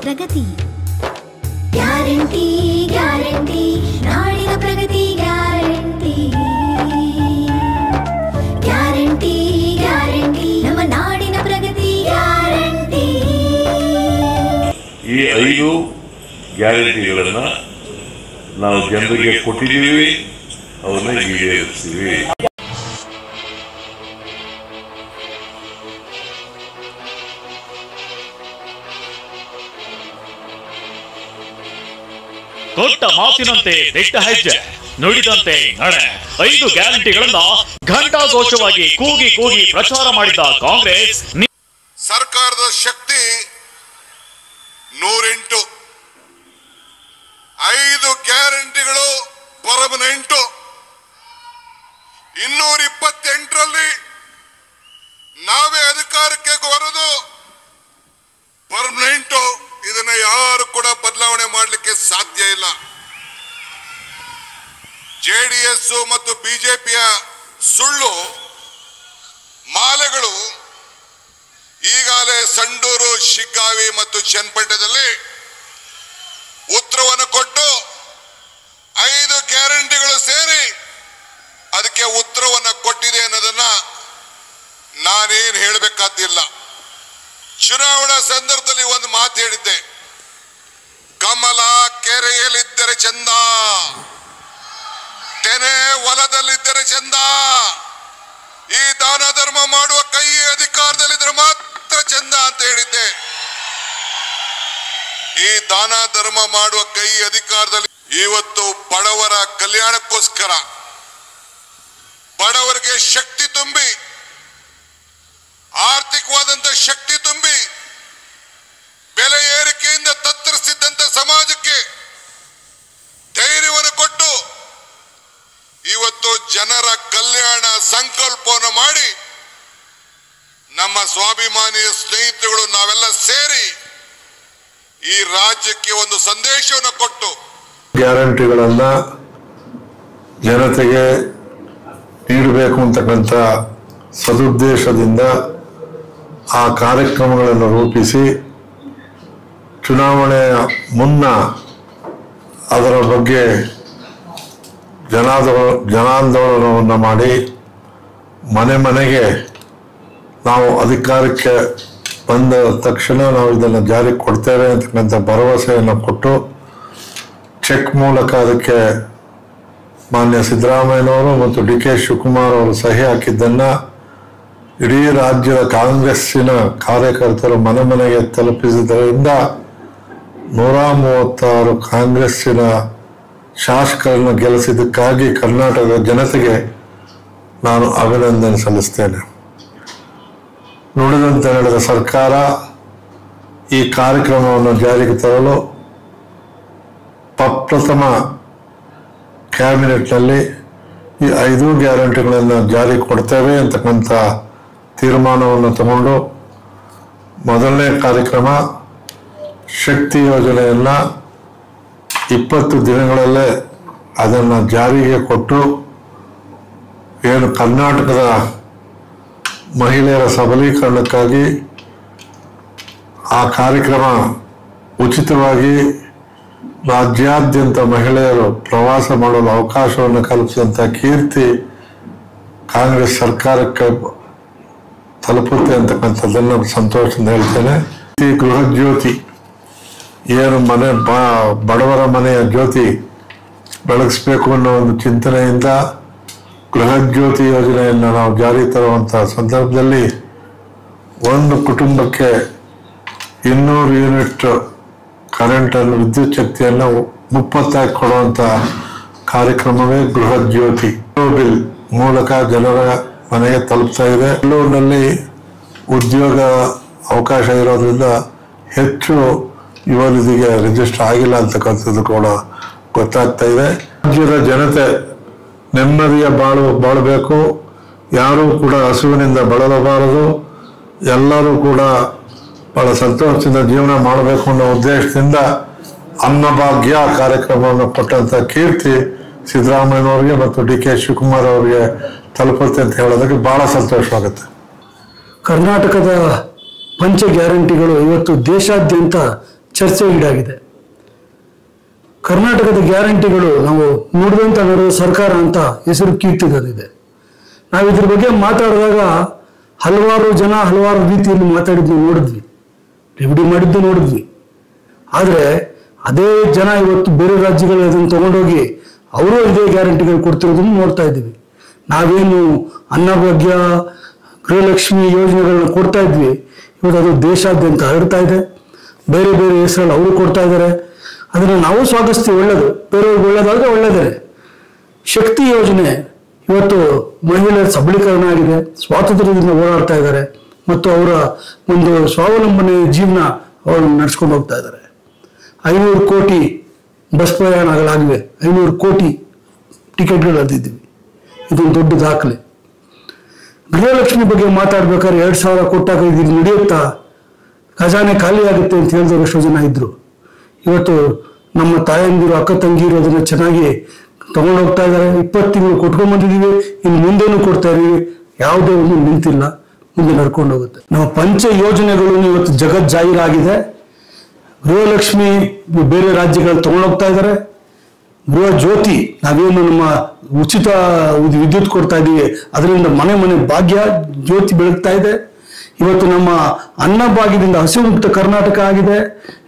ಪ್ರಗತಿ. Guarantee guarantee ನಾಡಿನ ಪ್ರಗತಿ guarantee. Guarantee guarantee ನಮ್ಮ ನಾಡಿನ ಪ್ರಗತಿ ಗ್ಯಾರಂಟಿ. ಈ 5 ಗ್ಯಾರಂಟಿಗಳನ್ನ ನಾವು ಜನರಿಗೆ ಕೊಟ್ಟಿದ್ದೀವಿ, ಅವನ್ನ ಈಡೇರಿಸ್ತೀವಿ. ಕೊಟ್ಟ ಮಾತಿನಂತೆ ದಿಟ್ಟ ಹೆಜ್ಜೆ, ನುಡಿದಂತೆ ನಡೆ. 5 ಗ್ಯಾರಂಟಿಗಳನ್ನ ಘಂಟಾಘೋಷವಾಗಿ ಕೂಗಿ ಕೂಗಿ ಪ್ರಚಾರ ಮಾಡಿದ ಕಾಂಗ್ರೆಸ್. ಸರ್ಕಾರದ ಶಕ್ತಿ 108. 5 ಗ್ಯಾರಂಟಿಗಳು ಪರ್ಮನೆಂಟ್. 228ರಲ್ಲಿ ನಾವೇ ಅಧಿಕಾರಕ್ಕೆ ಬರೋದು ಪರ್ಮನೆಂಟ್. ಇದನ್ನ ಯಾರು ಕೂಡ ಬದಲಾವಣೆ ಮಾಡಲಿಕ್ಕೆ ಸಾಧ್ಯ ಇಲ್ಲ. ಜೆಡಿಎಸ್ ಮತ್ತು ಬಿಜೆಪಿಯ ಸುಳ್ಳು ಮಾಲೆಗಳು ಈಗಾಗಲೇ ಸಂಡೂರು, ಶಿಗ್ಗಾವಿ ಮತ್ತು ಚನ್ನಪಟ್ಟಣದಲ್ಲಿ ಉತ್ತರವನ್ನು ಕೊಟ್ಟು 5 ಗ್ಯಾರಂಟಿಗಳು ಸೇರಿ ಅದಕ್ಕೆ ಉತ್ತರವನ್ನು ಕೊಟ್ಟಿದೆ ಅನ್ನೋದನ್ನ ನಾನೇನು ಹೇಳಬೇಕಾದಿಲ್ಲ. ಚುನಾವಣಾ ಸಂದರ್ಭದಲ್ಲಿ ಒಂದು ಮಾತು ಹೇಳಿದ್ದೆ, ಕಮಲ ಕೆರೆಯಲ್ಲಿದ್ದರೆ ಚಂದ, ತೆನೆ ಹೊಲದಲ್ಲಿದ್ದರೆ ಚಂದ, ಈ ದಾನ ಧರ್ಮ ಮಾಡುವ ಕೈ ಅಧಿಕಾರದಲ್ಲಿದ್ದರೆ ಮಾತ್ರ ಚಂದ ಅಂತ ಹೇಳಿದ್ದೆ. ಈ ದಾನ ಧರ್ಮ ಮಾಡುವ ಕೈ ಅಧಿಕಾರದಲ್ಲಿ ಇವತ್ತು ಬಡವರ ಕಲ್ಯಾಣಕ್ಕೋಸ್ಕರ ಬಡವರಿಗೆ ಶಕ್ತಿ ತುಂಬಿ, ಆರ್ಥಿಕವಾದಂತ ಶಕ್ತಿ ತುಂಬಿ, ಬೆಲೆ ಏರಿಕೆಯಿಂದ ತತ್ತರಿಸಿದ್ದಂತ ಸಮಾಜಕ್ಕೆ ಧೈರ್ಯವನ್ನು ಕೊಟ್ಟು ಇವತ್ತು ಜನರ ಕಲ್ಯಾಣ ಸಂಕಲ್ಪವನ್ನು ಮಾಡಿ ನಮ್ಮ ಸ್ವಾಭಿಮಾನಿಯ ಸ್ನೇಹಿತರುಗಳು ನಾವೆಲ್ಲ ಸೇರಿ ಈ ರಾಜ್ಯಕ್ಕೆ ಒಂದು ಸಂದೇಶವನ್ನು ಕೊಟ್ಟು ಗ್ಯಾರಂಟಿಗಳನ್ನ ಜನತೆಗೆ ನೀಡಬೇಕು ಅಂತಕ್ಕಂಥ ಸದುದ್ದೇಶದಿಂದ ಆ ಕಾರ್ಯಕ್ರಮಗಳನ್ನು ರೂಪಿಸಿ ಚುನಾವಣೆಯ ಮುನ್ನ ಅದರ ಬಗ್ಗೆ ಜನಾಂದೋಲನವನ್ನು ಮಾಡಿ ಮನೆ ಮನೆಗೆ ನಾವು ಅಧಿಕಾರಕ್ಕೆ ಬಂದ ತಕ್ಷಣ ನಾವು ಇದನ್ನು ಜಾರಿಗೆ ಕೊಡ್ತೇವೆ ಅಂತಕ್ಕಂಥ ಭರವಸೆಯನ್ನು ಕೊಟ್ಟು ಚೆಕ್ ಮೂಲಕ ಅದಕ್ಕೆ ಮಾನ್ಯ ಸಿದ್ದರಾಮಯ್ಯನವರು ಮತ್ತು ಡಿ ಕೆ ಶಿವಕುಮಾರ್ ಅವರು ಸಹಿ ಹಾಕಿದ್ದನ್ನು ಇಡೀ ರಾಜ್ಯದ ಕಾಂಗ್ರೆಸ್ಸಿನ ಕಾರ್ಯಕರ್ತರು ಮನೆ ಮನೆಗೆ ತಲುಪಿಸಿದ್ದರಿಂದ 136 ಕಾಂಗ್ರೆಸ್ಸಿನ ಶಾಸಕರನ್ನು ಗೆಲ್ಲಿಸಿದ್ದಕ್ಕಾಗಿ ಕರ್ನಾಟಕದ ಜನತೆಗೆ ನಾನು ಅಭಿನಂದನೆ ಸಲ್ಲಿಸ್ತೇನೆ. ನುಡಿದಂತೆ ನಡೆದ ಸರ್ಕಾರ ಈ ಕಾರ್ಯಕ್ರಮವನ್ನು ಜಾರಿಗೆ ತರಲು ಪ್ರಥಮ ಕ್ಯಾಬಿನೆಟ್ನಲ್ಲಿ ಈ 5 ಗ್ಯಾರಂಟಿಗಳನ್ನು ಜಾರಿಗೆ ಕೊಡ್ತೇವೆ ಅಂತಕ್ಕಂಥ ತೀರ್ಮಾನವನ್ನು ತಗೊಂಡು ಮೊದಲನೇ ಕಾರ್ಯಕ್ರಮ ಶಕ್ತಿ ಯೋಜನೆಯನ್ನು 20 ದಿನಗಳಲ್ಲೇ ಅದನ್ನು ಜಾರಿಗೆ ಕೊಟ್ಟು ಏನು ಕರ್ನಾಟಕದ ಮಹಿಳೆಯರ ಸಬಲೀಕರಣಕ್ಕಾಗಿ ಆ ಕಾರ್ಯಕ್ರಮ ಉಚಿತವಾಗಿ ರಾಜ್ಯಾದ್ಯಂತ ಮಹಿಳೆಯರು ಪ್ರವಾಸ ಮಾಡಲು ಅವಕಾಶವನ್ನು ಕಲ್ಪಿಸಿದಂಥ ಕೀರ್ತಿ ಕಾಂಗ್ರೆಸ್ ಸರ್ಕಾರಕ್ಕೆ ತಲುಪುತ್ತೆ ಅಂತಕ್ಕಂಥದ್ದನ್ನು ಸಂತೋಷದಿಂದ ಹೇಳ್ತೇನೆ. ಈ ಗೃಹ ಜ್ಯೋತಿ ಏನು ಬಡವರ ಮನೆಯ ಜ್ಯೋತಿ ಬೆಳಗಿಸ್ಬೇಕು ಅನ್ನೋ ಒಂದು ಚಿಂತನೆಯಿಂದ ಗೃಹ ಜ್ಯೋತಿ ಯೋಜನೆಯನ್ನು ನಾವು ಜಾರಿ ತರುವಂಥ ಸಂದರ್ಭದಲ್ಲಿ ಒಂದು ಕುಟುಂಬಕ್ಕೆ 200 ಯೂನಿಟ್ ಕರೆಂಟನ್ನು, ವಿದ್ಯುತ್ ಶಕ್ತಿಯನ್ನು 30 ಕೊಡುವಂಥ ಕಾರ್ಯಕ್ರಮವೇ ಗೃಹ ಜ್ಯೋತಿ. ಬಿಲ್ ಮೂಲಕ ಜನರ ಮನೆಗೆ ತಲುಪ್ತಾ ಇದೆ. ಬೆಂಗಳೂರಿನಲ್ಲಿ ಉದ್ಯೋಗ ಅವಕಾಶ ಇರೋದ್ರಿಂದ ಹೆಚ್ಚು ಯುವ ನಿಧಿಗೆ ರಿಜಿಸ್ಟರ್ ಆಗಿಲ್ಲ ಅಂತಕ್ಕಂಥದ್ದು ಕೂಡ ಗೊತ್ತಾಗ್ತಾ ಇದೆ. ರಾಜ್ಯದ ಜನತೆ ನೆಮ್ಮದಿಯ ಬಾಳಬೇಕು, ಯಾರೂ ಕೂಡ ಹಸುವಿನಿಂದ ಬಳಲಬಾರದು, ಎಲ್ಲರೂ ಕೂಡ ಬಹಳ ಸಂತೋಷದಿಂದ ಜೀವನ ಮಾಡಬೇಕು ಅನ್ನೋ ಉದ್ದೇಶದಿಂದ ಅನ್ನಭಾಗ್ಯ ಕಾರ್ಯಕ್ರಮವನ್ನು ಕೊಟ್ಟಂತ ಕೀರ್ತಿ ಸಿದ್ದರಾಮಯ್ಯನವರಿಗೆ ಮತ್ತು ಡಿ ಕೆ ಶಿವಕುಮಾರ್ ಅವರಿಗೆ ತಲುಪುತ್ತೆ ಅಂತ ಹೇಳೋದಕ್ಕೆ ಬಹಳ ಸಂತೋಷವಾಗುತ್ತೆ. ಕರ್ನಾಟಕದ ಪಂಚ ಗ್ಯಾರಂಟಿಗಳು ಇವತ್ತು ದೇಶಾದ್ಯಂತ ಚರ್ಚೆಗೀಡಾಗಿದೆ. ಕರ್ನಾಟಕದ ಗ್ಯಾರಂಟಿಗಳು ನಾವು ನುಡಿದಂತ ನಡೆದ ಸರ್ಕಾರ ಅಂತ ಹೆಸರು ಕೀರ್ತಿಗಳಿದೆ. ನಾವು ಇದ್ರ ಬಗ್ಗೆ ಮಾತಾಡಿದಾಗ ಹಲವಾರು ಜನ ಹಲವಾರು ರೀತಿಯಲ್ಲಿ ಮಾತಾಡಿದ್ದು ನೋಡಿದ್ವಿ, ರೆವಿಡಿ ಮಾಡಿದ್ದು ನೋಡಿದ್ವಿ. ಆದರೆ ಅದೇ ಜನ ಇವತ್ತು ಬೇರೆ ರಾಜ್ಯಗಳು ಅದನ್ನು ತಗೊಂಡೋಗಿ ಅವರು ಇದೇ ಗ್ಯಾರಂಟಿಗಳು ಕೊಡ್ತಿರೋದನ್ನು ನೋಡ್ತಾ ಇದ್ದೀವಿ. ನಾವೇನು ಅನ್ನಭಾಗ್ಯ, ಗೃಹಲಕ್ಷ್ಮಿ ಯೋಜನೆಗಳನ್ನ ಕೊಡ್ತಾ ಇದ್ವಿ, ಇವತ್ತು ಅದು ದೇಶಾದ್ಯಂತ ಹರಡ್ತಾ ಇದೆ. ಬೇರೆ ಬೇರೆ ಹೆಸರಲ್ಲಿ ಅವರು ಕೊಡ್ತಾ ಇದ್ದಾರೆ. ಅದನ್ನು ನಾವು ಸ್ವಾಗತಿಸ್ತೀವಿ, ಒಳ್ಳೆಯದು. ಬೇರೆಯವ್ರಿಗೆ ಒಳ್ಳೇದಾದ್ರೆ ಒಳ್ಳೆಯದೇ. ಶಕ್ತಿ ಯೋಜನೆ ಇವತ್ತು ಮಹಿಳೆಯರ ಸಬಲೀಕರಣ ಆಗಿದೆ, ಸ್ವಾತಂತ್ರ್ಯದಿಂದ ಓಡಾಡ್ತಾ ಇದ್ದಾರೆ ಮತ್ತು ಅವರ ಒಂದು ಸ್ವಾವಲಂಬನೆ ಜೀವನ ಅವರು ನಡೆಸ್ಕೊಂಡು ಹೋಗ್ತಾ ಇದ್ದಾರೆ. 500 ಕೋಟಿ ಬಸ್ ಪ್ರಯಾಣಗಳಾಗಿವೆ, 500 ಕೋಟಿ ಟಿಕೆಟ್ಗಳು ಅದಿದ್ದೀವಿ. ಇದೊಂದು ದೊಡ್ಡ ದಾಖಲೆ. ಗೃಹಲಕ್ಷ್ಮಿ ಬಗ್ಗೆ ಮಾತಾಡ್ಬೇಕಾದ್ರೆ 2,000 ಕೊಟ್ಟಾಗ ಇದು ನಡೆಯುತ್ತಾ, ಖಜಾನೆ ಖಾಲಿ ಆಗುತ್ತೆ ಅಂತ ಹೇಳಿದವರು ಎಷ್ಟೋ ಜನ ಇದ್ರು. ಇವತ್ತು ನಮ್ಮ ತಾಯಂದಿರು, ಅಕ್ಕ ತಂಗಿರು ಅದನ್ನ ಚೆನ್ನಾಗಿ ತಗೊಂಡೋಗ್ತಾ ಇದ್ದಾರೆ. 20 ತಿಂಗಳು ಕೊಟ್ಕೊಂಡ್ ಬಂದಿದ್ದೀವಿ, ಇನ್ನು ಮುಂದೇನು ಕೊಡ್ತಾ ಇದೀವಿ. ಯಾವುದೇ ಒಂದು ನಿಂತಿಲ್ಲ, ಮುಂದೆ ನಡ್ಕೊಂಡು ಹೋಗುತ್ತೆ. ನಮ್ಮ ಪಂಚ ಯೋಜನೆಗಳು ಇವತ್ತು ಜಗತ್ ಜಾಹೀರಾಗಿದೆ. ಗೃಹಲಕ್ಷ್ಮಿ ಬೇರೆ ರಾಜ್ಯಗಳಲ್ಲಿ ತಗೊಂಡೋಗ್ತಾ ಇದ್ದಾರೆ. ಗೃಹ ಜ್ಯೋತಿ, ನಾವೇನು ನಮ್ಮ ಉಚಿತ ವಿದ್ಯುತ್ ಕೊಡ್ತಾ ಇದ್ದೀವಿ, ಅದರಿಂದ ಮನೆ ಮನೆ ಭಾಗ್ಯ ಜ್ಯೋತಿ ಬೆಳಗ್ತಾ ಇದೆ. ಇವತ್ತು ನಮ್ಮ ಅನ್ನಭಾಗ್ಯದಿಂದ ಹಸಿವು ಮುಕ್ತ ಕರ್ನಾಟಕ ಆಗಿದೆ.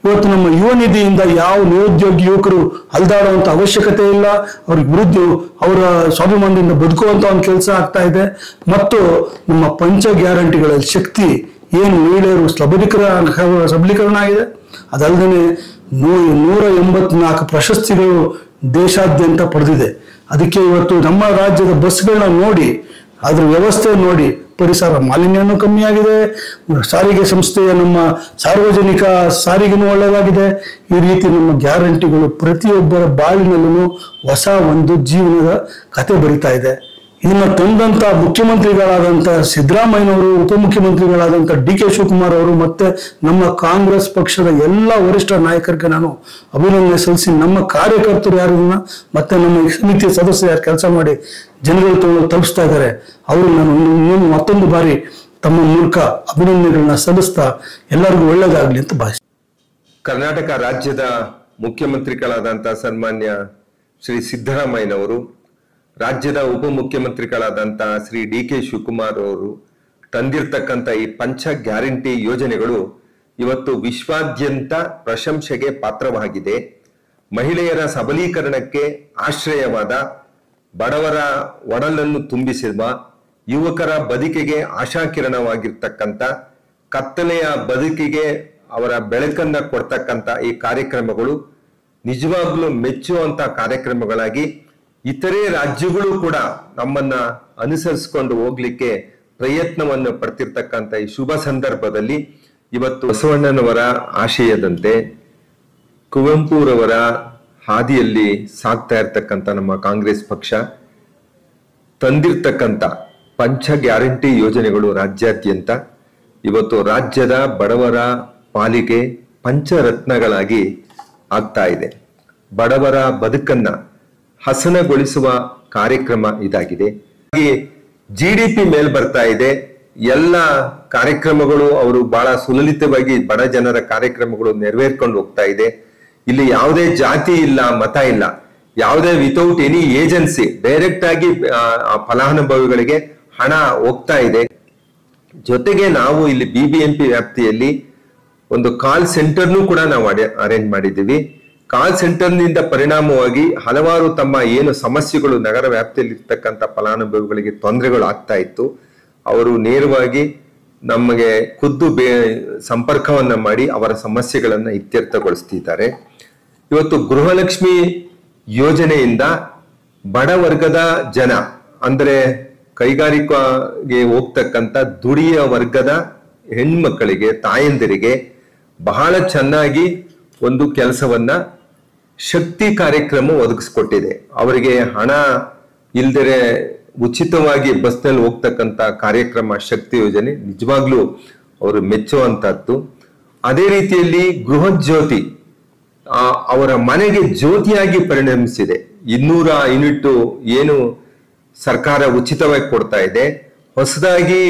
ಇವತ್ತು ನಮ್ಮ ಯುವ ನಿಧಿಯಿಂದ ಯಾವ ನಿರುದ್ಯೋಗಿ ಯುವಕರು ಅಲ್ದಾಡುವಂತ ಅವಶ್ಯಕತೆ ಇಲ್ಲ. ಅವ್ರಿಗೆ ವಿರುದ್ಧ ಅವರ ಸ್ವಾಭಿಮಾನದಿಂದ ಬದುಕುವಂತ ಒಂದು ಕೆಲಸ ಆಗ್ತಾ ಇದೆ. ಮತ್ತು ನಮ್ಮ ಪಂಚ ಗ್ಯಾರಂಟಿಗಳಲ್ಲಿ ಶಕ್ತಿ ಏನು ಮಹಿಳೆಯರು ಸಬಲೀಕರಣ ಆಗಿದೆ. ಅದಲ್ಲದೆ 184 ಪ್ರಶಸ್ತಿಗಳು ದೇಶಾದ್ಯಂತ ಪಡೆದಿದೆ. ಅದಕ್ಕೆ ಇವತ್ತು ನಮ್ಮ ರಾಜ್ಯದ ಬಸ್ಗಳನ್ನ ನೋಡಿ, ಅದ್ರ ವ್ಯವಸ್ಥೆ ನೋಡಿ, ಪರಿಸರ ಮಾಲಿನ್ಯನೂ ಕಮ್ಮಿ ಆಗಿದೆ. ಸಾರಿಗೆ ಸಂಸ್ಥೆಯ ನಮ್ಮ ಸಾರ್ವಜನಿಕ ಸಾರಿಗೆನೂ ಒಳ್ಳೆಯದಾಗಿದೆ. ಈ ರೀತಿ ನಮ್ಮ ಗ್ಯಾರಂಟಿಗಳು ಪ್ರತಿಯೊಬ್ಬರ ಬಾಳಿನಲ್ಲೂ ಹೊಸ ಒಂದು ಜೀವನದ ಕತೆ ಬರಿತಾ ಇದೆ. ಇದನ್ನ ತಂದಂತ ಮುಖ್ಯಮಂತ್ರಿಗಳಾದಂಥ ಸಿದ್ದರಾಮಯ್ಯನವರು, ಉಪಮುಖ್ಯಮಂತ್ರಿಗಳಾದಂಥ DK ಶಿವಕುಮಾರ್ ಅವರು ಮತ್ತೆ ನಮ್ಮ ಕಾಂಗ್ರೆಸ್ ಪಕ್ಷದ ಎಲ್ಲ ವರಿಷ್ಠ ನಾಯಕರಿಗೆ ನಾನು ಅಭಿನಂದನೆ ಸಲ್ಲಿಸಿ, ನಮ್ಮ ಕಾರ್ಯಕರ್ತರು ಯಾರನ್ನ ಮತ್ತೆ ನಮ್ಮ ಸಮಿತಿಯ ಸದಸ್ಯರು ಯಾರು ಕೆಲಸ ಮಾಡಿ ಜನಗಳು ತಲುಪಿಸ್ತಾ ಇದ್ದಾರೆ, ಅವರು ನಾನು ಮತ್ತೊಂದು ಬಾರಿ ತಮ್ಮ ಮೂಲಕ ಅಭಿನಂದನೆಗಳನ್ನ ಸಲ್ಲಿಸ್ತಾ ಎಲ್ಲರಿಗೂ ಒಳ್ಳೆಯದಾಗಲಿ ಅಂತ ಭಾವಿಸ್ತೀನಿ. ಕರ್ನಾಟಕ ರಾಜ್ಯದ ಮುಖ್ಯಮಂತ್ರಿಗಳಾದಂಥ ಸನ್ಮಾನ್ಯ ಶ್ರೀ ಸಿದ್ದರಾಮಯ್ಯನವರು, ರಾಜ್ಯದ ಉಪಮುಖ್ಯಮಂತ್ರಿಗಳಾದಂಥ ಶ್ರೀ DK ಶಿವಕುಮಾರ್ ಅವರು ತಂದಿರ್ತಕ್ಕಂಥ ಈ ಪಂಚ ಗ್ಯಾರಂಟಿ ಯೋಜನೆಗಳು ಇವತ್ತು ವಿಶ್ವಾದ್ಯಂತ ಪ್ರಶಂಸೆಗೆ ಪಾತ್ರವಾಗಿದೆ. ಮಹಿಳೆಯರ ಸಬಲೀಕರಣಕ್ಕೆ ಆಶ್ರಯವಾದ, ಬಡವರ ಒಡಲನ್ನು ತುಂಬಿಸಿರುವ, ಯುವಕರ ಬದುಕಿಗೆ ಆಶಾಕಿರಣವಾಗಿರ್ತಕ್ಕಂಥ, ಕತ್ತಲೆಯ ಬದುಕಿಗೆ ಅವರ ಬೆಳಕನ್ನ ಕೊಡ್ತಕ್ಕಂಥ ಈ ಕಾರ್ಯಕ್ರಮಗಳು ನಿಜವಾಗ್ಲೂ ಮೆಚ್ಚುವಂತ ಕಾರ್ಯಕ್ರಮಗಳಾಗಿ ಇತರೆ ರಾಜ್ಯಗಳು ಕೂಡ ನಮ್ಮನ್ನ ಅನುಸರಿಸಿಕೊಂಡು ಹೋಗ್ಲಿಕ್ಕೆ ಪ್ರಯತ್ನವನ್ನು ಪಡ್ತಿರ್ತಕ್ಕಂಥ ಈ ಶುಭ ಸಂದರ್ಭದಲ್ಲಿ ಇವತ್ತು ಬಸವಣ್ಣನವರ ಆಶಯದಂತೆ ಕುವೆಂಪುರವರ ಹಾದಿಯಲ್ಲಿ ಸಾಗ್ತಾ ಇರ್ತಕ್ಕಂಥ ನಮ್ಮ ಕಾಂಗ್ರೆಸ್ ಪಕ್ಷ ತಂದಿರ್ತಕ್ಕಂಥ ಪಂಚ ಗ್ಯಾರಂಟಿ ಯೋಜನೆಗಳು ರಾಜ್ಯಾದ್ಯಂತ ಇವತ್ತು ರಾಜ್ಯದ ಬಡವರ ಪಾಲಿಗೆ ಪಂಚರತ್ನಗಳಾಗಿ ಆಗ್ತಾ ಇದೆ. ಬಡವರ ಬದುಕನ್ನ ಹಸನಗೊಳಿಸುವ ಕಾರ್ಯಕ್ರಮ ಇದಾಗಿದೆ. GDP ಮೇಲ್ ಬರ್ತಾ ಇದೆ. ಎಲ್ಲ ಕಾರ್ಯಕ್ರಮಗಳು ಅವರು ಬಹಳ ಸುಲಲಿತವಾಗಿ ಬಡ ಜನರ ಕಾರ್ಯಕ್ರಮಗಳು ನೆರವೇರ್ಕೊಂಡು ಹೋಗ್ತಾ ಇದೆ. ಇಲ್ಲಿ ಯಾವುದೇ ಜಾತಿ ಇಲ್ಲ, ಮತ ಇಲ್ಲ, ಯಾವುದೇ ವಿತೌಟ್ ಎನಿ ಏಜೆನ್ಸಿ ಡೈರೆಕ್ಟ್ ಆಗಿ ಫಲಾನುಭವಿಗಳಿಗೆ ಹಣ ಹೋಗ್ತಾ ಇದೆ. ಜೊತೆಗೆ ನಾವು ಇಲ್ಲಿ BBMP ವ್ಯಾಪ್ತಿಯಲ್ಲಿ ಒಂದು ಕಾಲ್ ಸೆಂಟರ್ನೂ ಕೂಡ ನಾವು ಅರೇಂಜ್ ಮಾಡಿದ್ದೀವಿ. ಕಾಲ್ ಸೆಂಟರ್ನಿಂದ ಪರಿಣಾಮವಾಗಿ ಹಲವಾರು ತಮ್ಮ ಏನು ಸಮಸ್ಯೆಗಳು ನಗರ ವ್ಯಾಪ್ತಿಯಲ್ಲಿ ಇರ್ತಕ್ಕಂಥ ಫಲಾನುಭವಿಗಳಿಗೆ ತೊಂದರೆಗಳು ಆಗ್ತಾ ಇತ್ತು, ಅವರು ನೇರವಾಗಿ ನಮಗೆ ಖುದ್ದು ಸಂಪರ್ಕವನ್ನ ಮಾಡಿ ಅವರ ಸಮಸ್ಯೆಗಳನ್ನ ಇತ್ಯರ್ಥಗೊಳಿಸ್ತಿದ್ದಾರೆ. ಇವತ್ತು ಗೃಹಲಕ್ಷ್ಮಿ ಯೋಜನೆಯಿಂದ ಬಡ ವರ್ಗದ ಜನ, ಅಂದ್ರೆ ಕೈಗಾರಿಕೆಗೆ ಹೋಗ್ತಕ್ಕಂಥ ದುಡಿಯ ವರ್ಗದ ಹೆಣ್ಮಕ್ಕಳಿಗೆ, ತಾಯಂದಿರಿಗೆ ಬಹಳ ಚೆನ್ನಾಗಿ ಒಂದು ಕೆಲಸವನ್ನ ಶಕ್ತಿ ಕಾರ್ಯಕ್ರಮ ಒದಗಿಸ್ಕೊಟ್ಟಿದೆ. ಅವರಿಗೆ ಹಣ ಇಲ್ದರೆ ಉಚಿತವಾಗಿ ಬಸ್ನಲ್ಲಿ ಹೋಗ್ತಕ್ಕಂಥ ಕಾರ್ಯಕ್ರಮ ಶಕ್ತಿ ಯೋಜನೆ ನಿಜವಾಗ್ಲೂ ಅವರು ಮೆಚ್ಚುವಂತಹದ್ದು. ಅದೇ ರೀತಿಯಲ್ಲಿ ಗೃಹ ಜ್ಯೋತಿ ಅವರ ಮನೆಗೆ ಜ್ಯೋತಿಯಾಗಿ ಪರಿಣಮಿಸಿದೆ. 200 ಯೂನಿಟ್ ಏನು ಸರ್ಕಾರ ಉಚಿತವಾಗಿ ಕೊಡ್ತಾ ಇದೆ. ಹೊಸದಾಗಿ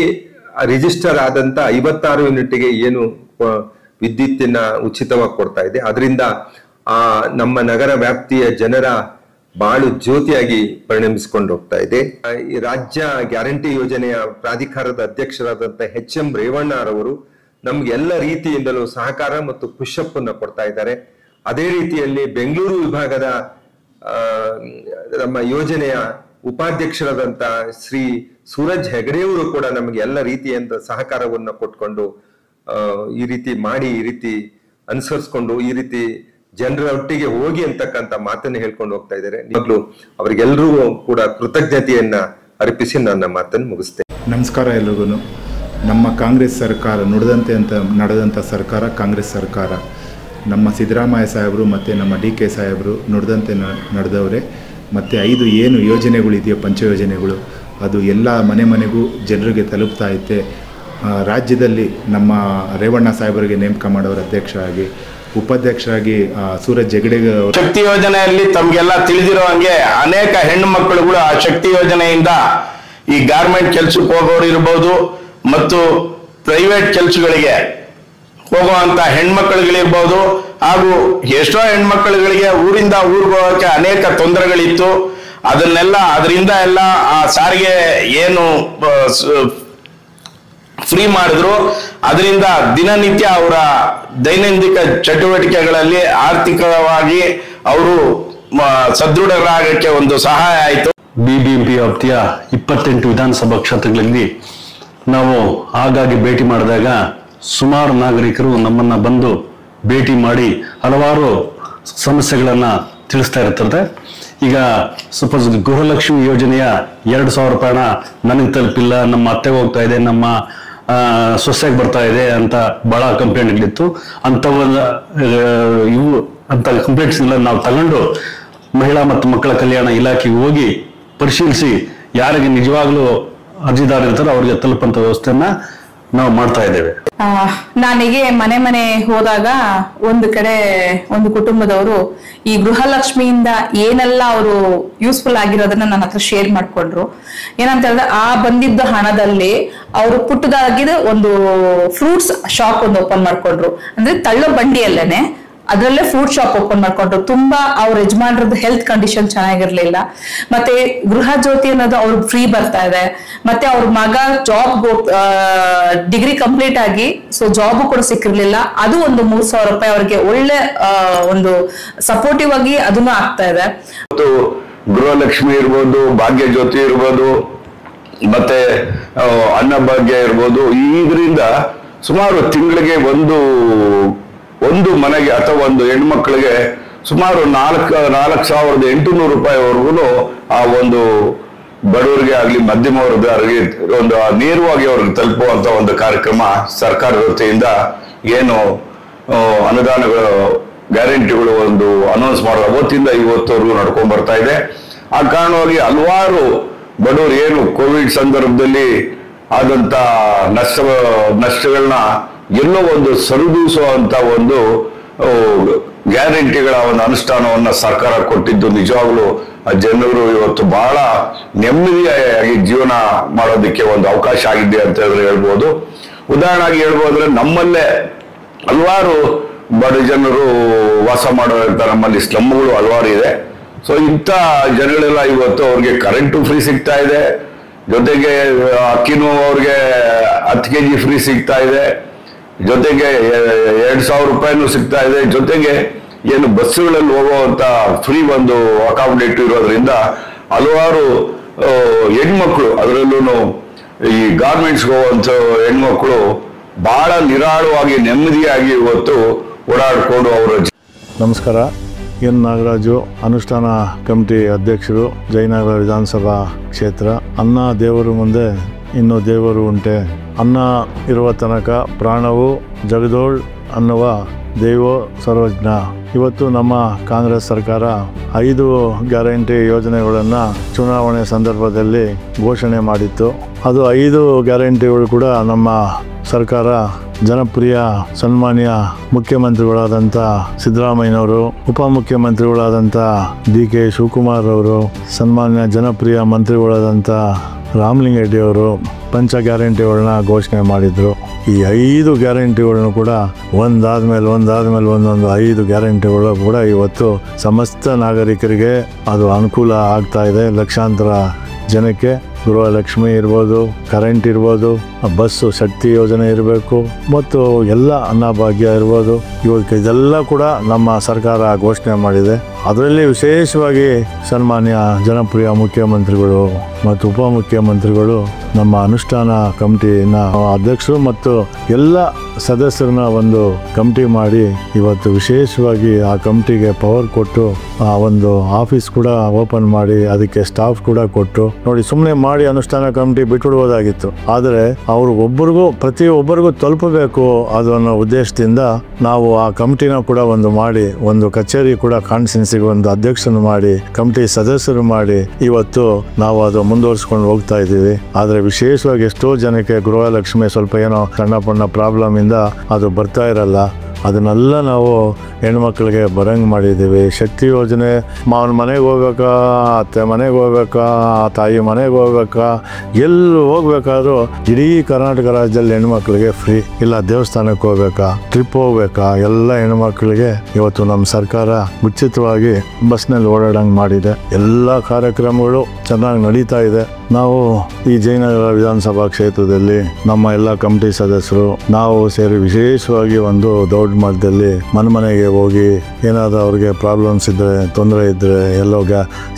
ರಿಜಿಸ್ಟರ್ ಆದಂತ 56 ಯೂನಿಟ್ಗೆ ಏನು ವಿದ್ಯುತ್ತಿನ ಉಚಿತವಾಗಿ ಕೊಡ್ತಾ ಇದೆ. ಅದರಿಂದ ನಮ್ಮ ನಗರ ವ್ಯಾಪ್ತಿಯ ಜನರ ಬಾಳು ಜ್ಯೋತಿಯಾಗಿ ಪರಿಣಮಿಸಿಕೊಂಡು ಹೋಗ್ತಾ ಇದೆ. ಈ ರಾಜ್ಯ ಗ್ಯಾರಂಟಿ ಯೋಜನೆಯ ಪ್ರಾಧಿಕಾರದ ಅಧ್ಯಕ್ಷರಾದಂಥ HM ರೇವಣ್ಣರವರು ನಮ್ಗೆ ಎಲ್ಲ ರೀತಿಯಿಂದಲೂ ಸಹಕಾರ ಮತ್ತು ಪುಷಪ್ ಅನ್ನ ಕೊಡ್ತಾ ಇದ್ದಾರೆ. ಅದೇ ರೀತಿಯಲ್ಲಿ ಬೆಂಗಳೂರು ವಿಭಾಗದ ನಮ್ಮ ಯೋಜನೆಯ ಉಪಾಧ್ಯಕ್ಷರಾದಂತ ಶ್ರೀ ಸೂರಜ್ ಹೆಗಡೆಯವರು ಕೂಡ ನಮಗೆ ಎಲ್ಲ ರೀತಿಯಿಂದ ಸಹಕಾರವನ್ನು ಕೊಟ್ಕೊಂಡು ಈ ರೀತಿ ಮಾಡಿ, ಈ ರೀತಿ ಅನುಸರಿಸ್ಕೊಂಡು, ಈ ರೀತಿ ಜನರ ಒಟ್ಟಿಗೆ ಹೋಗಿ ಅಂತಕ್ಕಂಥ ಮಾತನ್ನು ಹೇಳ್ಕೊಂಡು ಹೋಗ್ತಾ ಇದ್ದಾರೆ. ಈಗಲೂ ಅವರಿಗೆಲ್ಲರಿಗೂ ಕೂಡ ಕೃತಜ್ಞತೆಯನ್ನ ಅರ್ಪಿಸಿ ನನ್ನ ಮಾತನ್ನು ಮುಗಿಸ್ತೇನೆ. ನಮಸ್ಕಾರ ಎಲ್ರಿಗೂ. ನಮ್ಮ ಕಾಂಗ್ರೆಸ್ ಸರ್ಕಾರ ನಡೆದಂಥ ಸರ್ಕಾರ ಕಾಂಗ್ರೆಸ್ ಸರ್ಕಾರ. ನಮ್ಮ ಸಿದ್ದರಾಮಯ್ಯ ಸಾಹೇಬರು ಮತ್ತು ನಮ್ಮ DK ಸಾಹೇಬರು ನುಡಿದಂತೆ ನಡೆದವರೇ. ಮತ್ತು 5 ಏನು ಯೋಜನೆಗಳಿದೆಯೋ ಪಂಚಯೋಜನೆಗಳು, ಅದು ಎಲ್ಲ ಮನೆಗೂ ಜನರಿಗೆ ತಲುಪ್ತಾ ಐತೆ. ರಾಜ್ಯದಲ್ಲಿ ನಮ್ಮ ರೇವಣ್ಣ ಸಾಹೇಬರಿಗೆ ನೇಮಕ ಮಾಡೋರ ಅಧ್ಯಕ್ಷರಾಗಿ, ಉಪಾಧ್ಯಕ್ಷರಾಗಿ ಸೂರಜ್ ಹೆಗಡೆ. ಶಕ್ತಿ ಯೋಜನೆಯಲ್ಲಿ ತಮಗೆಲ್ಲ ತಿಳಿದಿರೋ ಹಂಗೆ ಅನೇಕ ಹೆಣ್ಣು ಮಕ್ಕಳುಗಳು ಆ ಶಕ್ತಿ ಯೋಜನೆಯಿಂದ ಈ ಗಾರ್ಮೆಂಟ್ ಕೆಲ್ಸಕ್ಕೆ ಹೋಗೋರು ಇರ್ಬೋದು ಮತ್ತು ಪ್ರೈವೇಟ್ ಕೆಲಸಗಳಿಗೆ ಹೋಗುವಂತ ಹೆಣ್ಮಕ್ಳುಗಳಿರ್ಬೋದು, ಹಾಗೂ ಎಷ್ಟೋ ಹೆಣ್ಮಕ್ಳುಗಳಿಗೆ ಊರಿಂದ ಊರಿಗೆ ಹೋಗೋಕೆ ಅನೇಕ ತೊಂದರೆಗಳಿತ್ತು. ಅದರಿಂದ ಎಲ್ಲ ಆ ಸಾರಿಗೆ ಏನು ಫ್ರೀ ಮಾಡಿದ್ರು, ಅದರಿಂದ ದಿನನಿತ್ಯ ಅವರ ದೈನಂದಿನ ಚಟುವಟಿಕೆಗಳಲ್ಲಿ ಆರ್ಥಿಕವಾಗಿ ಅವರು ಸದೃಢರಾಗಕ್ಕೆ ಒಂದು ಸಹಾಯ ಆಯಿತು. BBMP ವ್ಯಾಪ್ತಿಯ 28 ವಿಧಾನಸಭಾ ಕ್ಷೇತ್ರಗಳಲ್ಲಿ ನಾವು ಆಗಾಗ್ಗೆ ಭೇಟಿ ಮಾಡಿದಾಗ ಸುಮಾರು ನಾಗರಿಕರು ನಮ್ಮನ್ನ ಬಂದು ಭೇಟಿ ಮಾಡಿ ಹಲವಾರು ಸಮಸ್ಯೆಗಳನ್ನ ತಿಳಿಸ್ತಾ ಇರ್ತದೆ. ಈಗ ಸಪೋಸ್ ಗೃಹಲಕ್ಷ್ಮಿ ಯೋಜನೆಯ 2,000 ರೂಪಾಯಿನ ನನಗೆ ತಲುಪಿಲ್ಲ, ನಮ್ಮ ಅತ್ತೆಗೆ ಹೋಗ್ತಾ ಇದೆ, ನಮ್ಮ ಸೊಸೆಗೆ ಬರ್ತಾ ಇದೆ ಅಂತ ಬಹಳ ಕಂಪ್ಲೇಂಟ್ಗಳಿತ್ತು. ಅಂತ ಕಂಪ್ಲೇಂಟ್ಸ್ ಎಲ್ಲ ನಾವು ತಗೊಂಡು ಮಹಿಳಾ ಮತ್ತು ಮಕ್ಕಳ ಕಲ್ಯಾಣ ಇಲಾಖೆಗೆ ಹೋಗಿ ಪರಿಶೀಲಿಸಿ ಯಾರಿಗೆ ನಿಜವಾಗ್ಲೂ ಅರ್ಜಿದಾರ ಇರ್ತಾರೋ ಅವ್ರಿಗೆ ತಲುಪಂತ ವ್ಯವಸ್ಥೆಯನ್ನ ನಾವು ಮಾಡ್ತಾ ಇದ್ದೇವೆ. ನನಗೆ ಮನೆ ಹೋದಾಗ ಒಂದು ಕಡೆ ಒಂದು ಕುಟುಂಬದವರು ಈ ಗೃಹಲಕ್ಷ್ಮಿಯಿಂದ ಏನೆಲ್ಲ ಅವರು ಯೂಸ್ಫುಲ್ ಆಗಿರೋದನ್ನ ನನ್ನ ಹತ್ರ ಶೇರ್ ಮಾಡ್ಕೊಂಡ್ರು. ಏನಂತ ಹೇಳಿದ್ರೆ, ಆ ಬಂದಿದ್ದ ಹಣದಲ್ಲಿ ಅವರು ಪುಟ್ಟದಾಗಿದ್ದು ಒಂದು ಫ್ರೂಟ್ಸ್ ಶಾಪ್ ಒಂದು ಓಪನ್ ಮಾಡ್ಕೊಂಡ್ರು. ಅಂದ್ರೆ ತಳ್ಳೋ ಬಂಡಿಯಲ್ಲೇನೆ ಅದರಲ್ಲೇ ಫ್ರೂಟ್ ಶಾಪ್ ಓಪನ್ ಮಾಡ್ಕೊಂಡ್ರು. ತುಂಬಾ ಅವ್ರ ಯಜಮಾನ್ರದ್ದು ಹೆಲ್ತ್ ಕಂಡೀಷನ್ ಚೆನ್ನಾಗಿರ್ಲಿಲ್ಲ. ಮತ್ತೆ ಗೃಹ ಜ್ಯೋತಿ ಅನ್ನೋದು ಅವ್ರಿಗೆ ಫ್ರೀ ಬರ್ತಾ ಇದೆ. ಮತ್ತೆ ಅವ್ರ ಮಗ ಡಿಗ್ರಿ ಕಂಪ್ಲೀಟ್ ಆಗಿ ಜಾಬ್ ಕೂಡ ಸಿಕ್ಕಿರ್ಲಿಲ್ಲ. ಅದು ಒಂದು 3,000 ರೂಪಾಯಿ ಅವ್ರಿಗೆ ಒಳ್ಳೆ ಒಂದು ಸಪೋರ್ಟಿವ್ ಆಗಿ ಅದನ್ನು ಆಗ್ತಾ ಇದೆ. ಗೃಹಲಕ್ಷ್ಮಿ ಇರ್ಬೋದು, ಭಾಗ್ಯ ಜ್ಯೋತಿ ಇರ್ಬೋದು, ಮತ್ತೆ ಅನ್ನಭಾಗ್ಯ ಇರ್ಬೋದು. ಇದರಿಂದ ಸುಮಾರು ತಿಂಗಳಿಗೆ ಒಂದು ಮನೆಗೆ ಅಥವಾ ಒಂದು ಹೆಣ್ಮಕ್ಳಿಗೆ ಸುಮಾರು 4,800 ರೂಪಾಯಿವರೆಗೂ ಆ ಒಂದು ಬಡವರಿಗೆ ಆಗ್ಲಿ ಮಧ್ಯಮ ವರ್ಗದವರಿಗೆ ಒಂದು ನೇರವಾಗಿ ಅವ್ರಿಗೆ ತಲುಪುವಂತ ಒಂದು ಕಾರ್ಯಕ್ರಮ ಸರ್ಕಾರದ ವತಿಯಿಂದ ಏನು ಅನುದಾನಗಳು ಗ್ಯಾರಂಟಿಗಳು ಒಂದು ಅನೌನ್ಸ್ ಮಾಡೋ ಅವತ್ತಿಂದ ಇವತ್ತವರೆಗೂ ನಡ್ಕೊಂಡ್ ಬರ್ತಾ ಇದೆ. ಆ ಕಾರಣವಾಗಿ ಹಲವಾರು ಬಡವರು ಏನು ಕೋವಿಡ್ ಸಂದರ್ಭದಲ್ಲಿ ಆದಂತ ನಷ್ಟಗಳನ್ನ ಎಲ್ಲೋ ಒಂದು ಸರಿದೂಸುವಂತ ಒಂದು ಗ್ಯಾರಂಟಿಗಳ ಒಂದು ಅನುಷ್ಠಾನವನ್ನ ಸರ್ಕಾರ ಕೊಟ್ಟಿದ್ದು ನಿಜವಾಗ್ಲೂ ಜನರು ಇವತ್ತು ಬಹಳ ನೆಮ್ಮದಿಯಾಗಿ ಜೀವನ ಮಾಡೋದಕ್ಕೆ ಒಂದು ಅವಕಾಶ ಆಗಿದೆ ಅಂತ ಹೇಳ್ಬೋದು. ಉದಾಹರಣೆಗೆ ಹೇಳ್ಬೋದ್ರೆ, ನಮ್ಮಲ್ಲೇ ಹಲವಾರು ಬಡ ಜನರು ವಾಸ ಮಾಡುವಂತ ನಮ್ಮಲ್ಲಿ ಸ್ಲಮ್ಗಳು ಹಲವಾರು ಇದೆ. ಸೊ ಇಂಥ ಜನಗಳೆಲ್ಲ ಇವತ್ತು ಅವ್ರಿಗೆ ಕರೆಂಟು ಫ್ರೀ ಸಿಗ್ತಾ ಇದೆ, ಜೊತೆಗೆ ಅಕ್ಕಿನೂ ಅವ್ರಿಗೆ 10 kg ಫ್ರೀ ಸಿಗ್ತಾ ಇದೆ, ಜೊತೆಗೆ 2,000 ರೂಪಾಯಿನೂ ಸಿಗ್ತಾ ಇದೆ, ಜೊತೆಗೆ ಏನು ಬಸ್ಸುಗಳಲ್ಲಿ ಹೋಗುವಂತ ಫ್ರೀ ಒಂದು ಅಕಾಮಿಡೇಟ್ ಇರೋದ್ರಿಂದ ಹಲವಾರು ಹೆಣ್ಮಕ್ಳು, ಅದರಲ್ಲೂ ಈ ಗಾರ್ಮೆಂಟ್ಸ್ ಹೋಗುವಂತ ಹೆಣ್ಮಕ್ಳು ಬಹಳ ನಿರಾಳವಾಗಿ ನೆಮ್ಮದಿಯಾಗಿ ಇವತ್ತು ಓಡಾಡ್ಕೊಂಡು ಅವರು. ನಮಸ್ಕಾರ. ಎನ್ ನಾಗರಾಜು, ಅನುಷ್ಠಾನ ಕಮಿಟಿ ಅಧ್ಯಕ್ಷರು, ಜಯನಗರ ವಿಧಾನಸಭಾ ಕ್ಷೇತ್ರ. ಅನ್ನ ದೇವರು ಮುಂದೆ ಇನ್ನು ದೇವರು ಉಂಟೆ, ಅನ್ನ ಇರುವ ತನಕ ಪ್ರಾಣವು ಜಗದೋಳ್ ಅನ್ನುವ ದೇವೋ ಸರ್ವಜ್ಞ. ಇವತ್ತು ನಮ್ಮ ಕಾಂಗ್ರೆಸ್ ಸರ್ಕಾರ 5 ಗ್ಯಾರಂಟಿ ಯೋಜನೆಗಳನ್ನು ಚುನಾವಣೆ ಸಂದರ್ಭದಲ್ಲಿ ಘೋಷಣೆ ಮಾಡಿತ್ತು. ಅದು 5 ಗ್ಯಾರಂಟಿಗಳು ಕೂಡ ನಮ್ಮ ಸರ್ಕಾರ ಜನಪ್ರಿಯ ಸನ್ಮಾನ್ಯ ಮುಖ್ಯಮಂತ್ರಿಗಳಾದಂಥ ಸಿದ್ದರಾಮಯ್ಯನವರು, ಉಪಮುಖ್ಯಮಂತ್ರಿಗಳಾದಂಥ DK ಶಿವಕುಮಾರ್ ಅವರು, ಸನ್ಮಾನ್ಯ ಜನಪ್ರಿಯ ಮಂತ್ರಿಗಳಾದಂಥ ರಾಮಲಿಂಗರೆಡ್ಡಿ ಅವರು ಪಂಚ ಗ್ಯಾರಂಟಿಗಳನ್ನ ಘೋಷಣೆ ಮಾಡಿದ್ರು. ಈ 5 ಗ್ಯಾರಂಟಿಗಳನ್ನು ಕೂಡ ಒಂದಾದ್ಮೇಲೆ ಒಂದೊಂದು 5 ಗ್ಯಾರಂಟಿಗಳು ಕೂಡ ಇವತ್ತು ಸಮಸ್ತ ನಾಗರಿಕರಿಗೆ ಅದು ಅನುಕೂಲ ಆಗ್ತಾ ಇದೆ. ಲಕ್ಷಾಂತರ ಜನಕ್ಕೆ ಗೃಹಲಕ್ಷ್ಮಿ ಇರ್ಬೋದು, ಕರೆಂಟ್ ಇರ್ಬೋದು, ಬಸ್ಸು ಶಕ್ತಿ ಯೋಜನೆ ಇರಬೇಕು ಮತ್ತು ಎಲ್ಲ ಅನ್ನಭಾಗ್ಯ ಇರ್ಬೋದು. ಇವತ್ತು ಇದೆಲ್ಲ ಕೂಡ ನಮ್ಮ ಸರ್ಕಾರ ಘೋಷಣೆ ಮಾಡಿದೆ. ಅದರಲ್ಲಿ ವಿಶೇಷವಾಗಿ ಸನ್ಮಾನ್ಯ ಜನಪ್ರಿಯ ಮುಖ್ಯಮಂತ್ರಿಗಳು ಮತ್ತು ಉಪಮುಖ್ಯಮಂತ್ರಿಗಳು ನಮ್ಮ ಅನುಷ್ಠಾನ ಕಮಿಟಿನ ಅಧ್ಯಕ್ಷರು ಮತ್ತು ಎಲ್ಲ ಸದಸ್ಯರನ್ನ ಒಂದು ಕಮಿಟಿ ಮಾಡಿ ಇವತ್ತು ವಿಶೇಷವಾಗಿ ಆ ಕಮಿಟಿಗೆ ಪವರ್ ಕೊಟ್ಟು ಆ ಒಂದು ಆಫೀಸ್ ಕೂಡ ಓಪನ್ ಮಾಡಿ ಅದಕ್ಕೆ ಸ್ಟಾಫ್ ಕೂಡ ಕೊಟ್ಟು ನೋಡಿ, ಸುಮ್ಮನೆ ಮಾಡಿ ಅನುಷ್ಠಾನ ಕಮಿಟಿ ಬಿಟ್ಬಿಡ್ಬೋದಾಗಿತ್ತು. ಆದರೆ ಅವರು ಪ್ರತಿಯೊಬ್ಬರಿಗೂ ತಲುಪಬೇಕು ಅನ್ನೋ ಉದ್ದೇಶದಿಂದ ನಾವು ಆ ಕಮಿಟಿನ ಕೂಡ ಒಂದು ಮಾಡಿ, ಒಂದು ಕಚೇರಿ ಕೂಡ ಕಾನ್ಸ್ಟಿಟ್ಯೂನ್ಸಿಗೆ ಒಂದು ಅಧ್ಯಕ್ಷರನ್ನು ಮಾಡಿ, ಕಮಿಟಿ ಸದಸ್ಯರು ಮಾಡಿ ಇವತ್ತು ನಾವು ಅದು ಮುಂದುವರಿಸ್ಕೊಂಡು ಹೋಗ್ತಾ ಇದ್ದೀವಿ. ಆದರೆ ವಿಶೇಷವಾಗಿ ಎಷ್ಟೋ ಜನಕ್ಕೆ ಗೃಹಲಕ್ಷ್ಮಿ ಸ್ವಲ್ಪ ಏನೋ ಸಣ್ಣ ಪಣ್ಣ ಪ್ರಾಬ್ಲಮ್ ಇಂದ ಅದು ಬರ್ತಾ ಇರಲ್ಲ. ಅದನ್ನೆಲ್ಲ ನಾವು ಹೆಣ್ಮಕ್ಳಿಗೆ ಬರಂಗ್ ಮಾಡಿದ್ದೀವಿ. ಶಕ್ತಿ ಯೋಜನೆ ಮಾವನ ಮನೆಗೆ ಹೋಗ್ಬೇಕಾ, ಅತ್ತೆ ಮನೆಗೆ ಹೋಗ್ಬೇಕಾ, ತಾಯಿ ಮನೆಗೆ ಹೋಗ್ಬೇಕಾ, ಎಲ್ಲಿ ಹೋಗ್ಬೇಕಾದ್ರೂ ಇಡೀ ಕರ್ನಾಟಕ ರಾಜ್ಯದಲ್ಲಿ ಹೆಣ್ಮಕ್ಳಿಗೆ ಫ್ರೀ. ಇಲ್ಲ ದೇವಸ್ಥಾನಕ್ಕೆ ಹೋಗ್ಬೇಕಾ, ಟ್ರಿಪ್ ಹೋಗ್ಬೇಕಾ, ಎಲ್ಲ ಹೆಣ್ಮಕ್ಳಿಗೆ ಇವತ್ತು ನಮ್ಮ ಸರ್ಕಾರ ಉಚಿತವಾಗಿ ಬಸ್ನಲ್ಲಿ ಓಡಾಡಂಗೆ ಮಾಡಿದೆ. ಎಲ್ಲ ಕಾರ್ಯಕ್ರಮಗಳು ಚೆನ್ನಾಗಿ ನಡೀತಾ ಇದೆ. ನಾವು ಈ ಜಯನಗರ ವಿಧಾನಸಭಾ ಕ್ಷೇತ್ರದಲ್ಲಿ ನಮ್ಮ ಎಲ್ಲ ಕಮಿಟಿ ಸದಸ್ಯರು ನಾವು ಸೇರಿ ವಿಶೇಷವಾಗಿ ಒಂದು ದೊಡ್ಡ ಮಟ್ಟದಲ್ಲಿ ಮನೆಗೆ ಹೋಗಿ ಏನಾದರೂ ಅವ್ರಿಗೆ ಪ್ರಾಬ್ಲಮ್ಸ್ ಇದ್ದರೆ, ತೊಂದರೆ ಇದ್ದರೆ, ಎಲ್ಲೋ